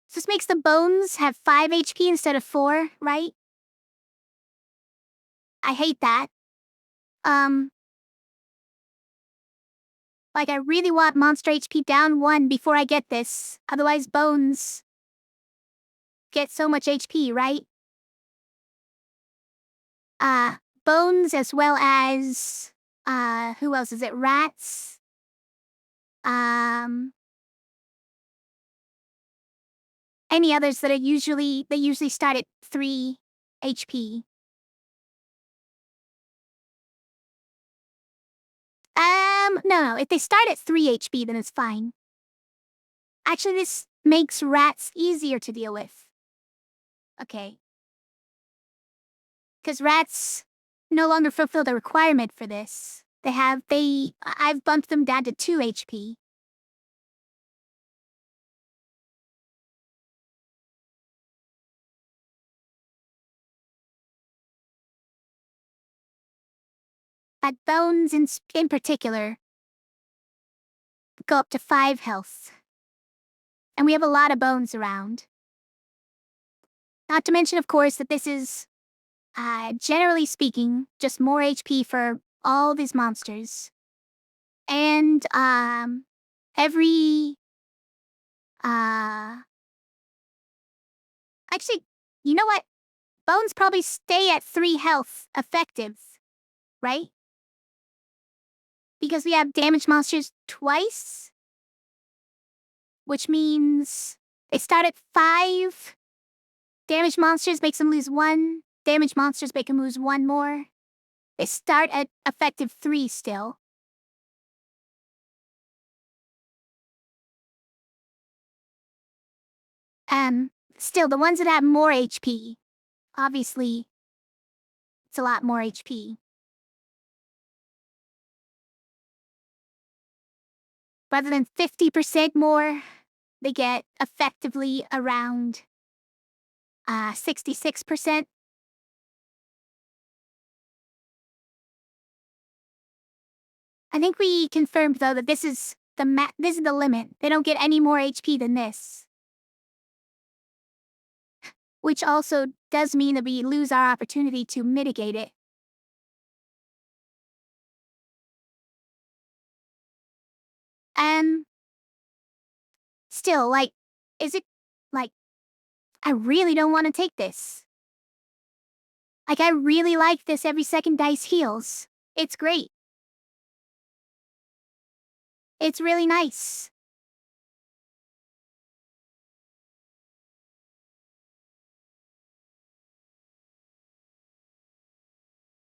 So this makes the bones have 5 HP instead of 4, right? I hate that. Like, I really want monster HP down 1 before I get this. Otherwise, bones get so much HP, right? Bones as well as, who else is it? Rats. Any others that they usually start at 3 HP. No, if they start at 3 HP, then it's fine. Actually, this makes rats easier to deal with. Okay. Because rats no longer fulfill the requirement for this. I've bumped them down to 2 HP. But bones in particular go up to 5 health. And we have a lot of bones around. Not to mention, of course, that this is, generally speaking, just more HP for all these monsters. And, actually, you know what? Bones probably stay at 3 health effective, right? Because we have damaged monsters twice, which means they start at 5. Damaged monsters makes them lose 1. Damaged monsters make them lose 1 more. They start at effective 3 still. Still, the ones that have more HP, obviously, it's a lot more HP. Rather than 50% more, they get effectively around 66%. I think we confirmed though that this is the limit. They don't get any more HP than this. Which also does mean that we lose our opportunity to mitigate it. Still, like, is it, like, I really don't want to take this. Like, I really like this every second dice heals. It's great. It's really nice.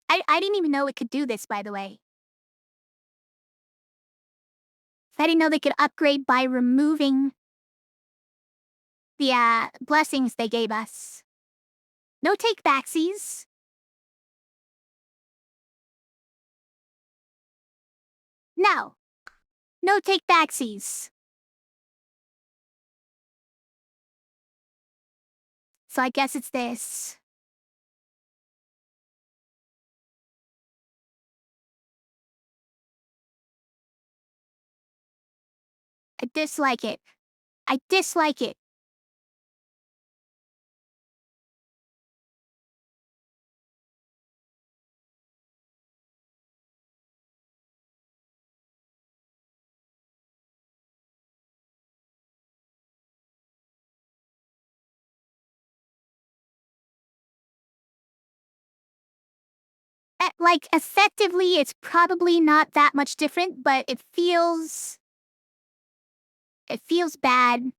I didn't even know it could do this, by the way. I didn't know they could upgrade by removing the blessings they gave us. No take backsies. No. No take backsies. So I guess it's this. I dislike it. I dislike it. Like, effectively, it's probably not that much different, but it feels bad.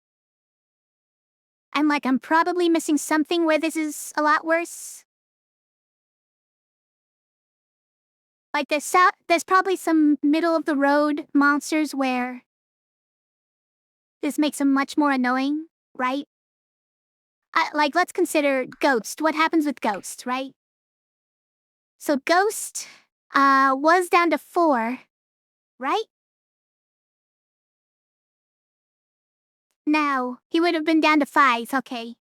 And like, I'm probably missing something where this is a lot worse. Like, there's probably some middle of the road monsters where this makes them much more annoying, right? Like, let's consider Ghost. What happens with Ghost, right? So Ghost, was down to 4, right? Now, he would have been down to 5, okay.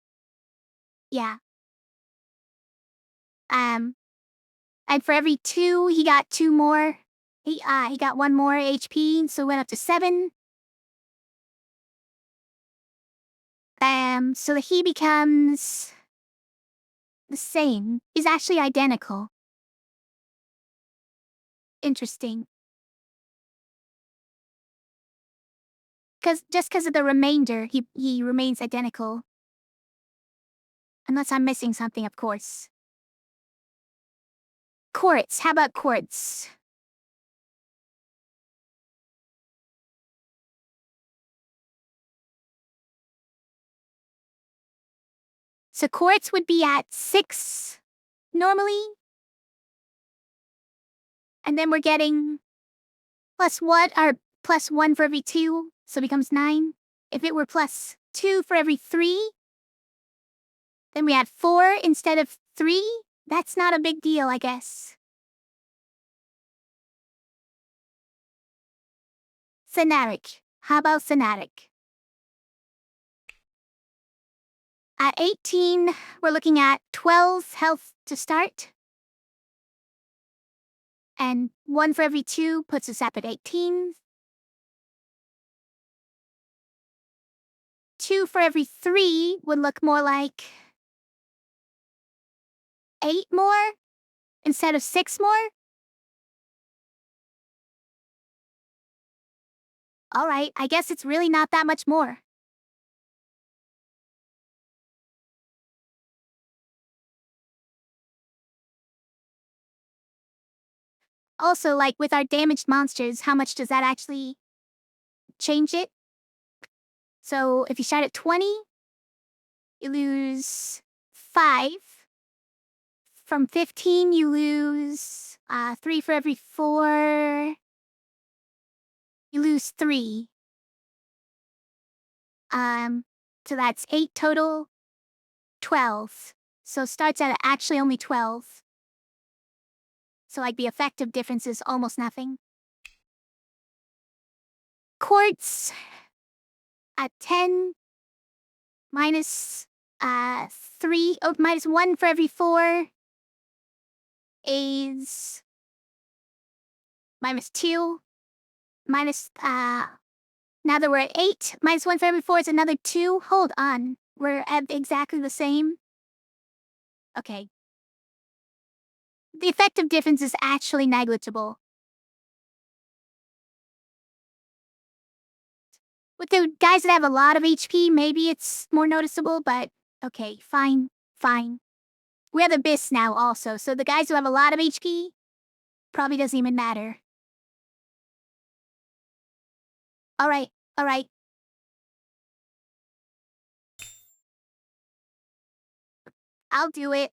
Yeah. And for every 2, he got 2 more. He got 1 more HP, so went up to 7. So that he becomes the same. He's actually identical. Interesting. Just because of the remainder, he remains identical. Unless I'm missing something, of course. Quartz. How about quartz? So quartz would be at 6 normally. And then we're getting plus 1 for every 2, so it becomes 9. If it were plus 2 for every 3, then we had 4 instead of 3. That's not a big deal, I guess. Fanatic. How about fanatic? At 18, we're looking at 12 health to start. And 1 for every 2 puts us up at 18. 2 for every 3 would look more like 8 more instead of 6 more. Alright, I guess it's really not that much more. Also, like with our damaged monsters, how much does that actually change it? So if you start at 20, you lose 5. From 15, you lose 3 for every 4. You lose 3. So that's 8 total, 12. So starts at actually only 12. So like the effective difference is almost nothing. Quartz at 10 minus 3, minus 1 for every 4 is minus 2. Minus, now that we're at 8, minus 1 for every 4 is another 2. Hold on, we're at exactly the same. Okay. The effective difference is actually negligible. With the guys that have a lot of HP, maybe it's more noticeable, but okay, fine. We have Abyss now also, so the guys who have a lot of HP probably doesn't even matter. Alright. I'll do it.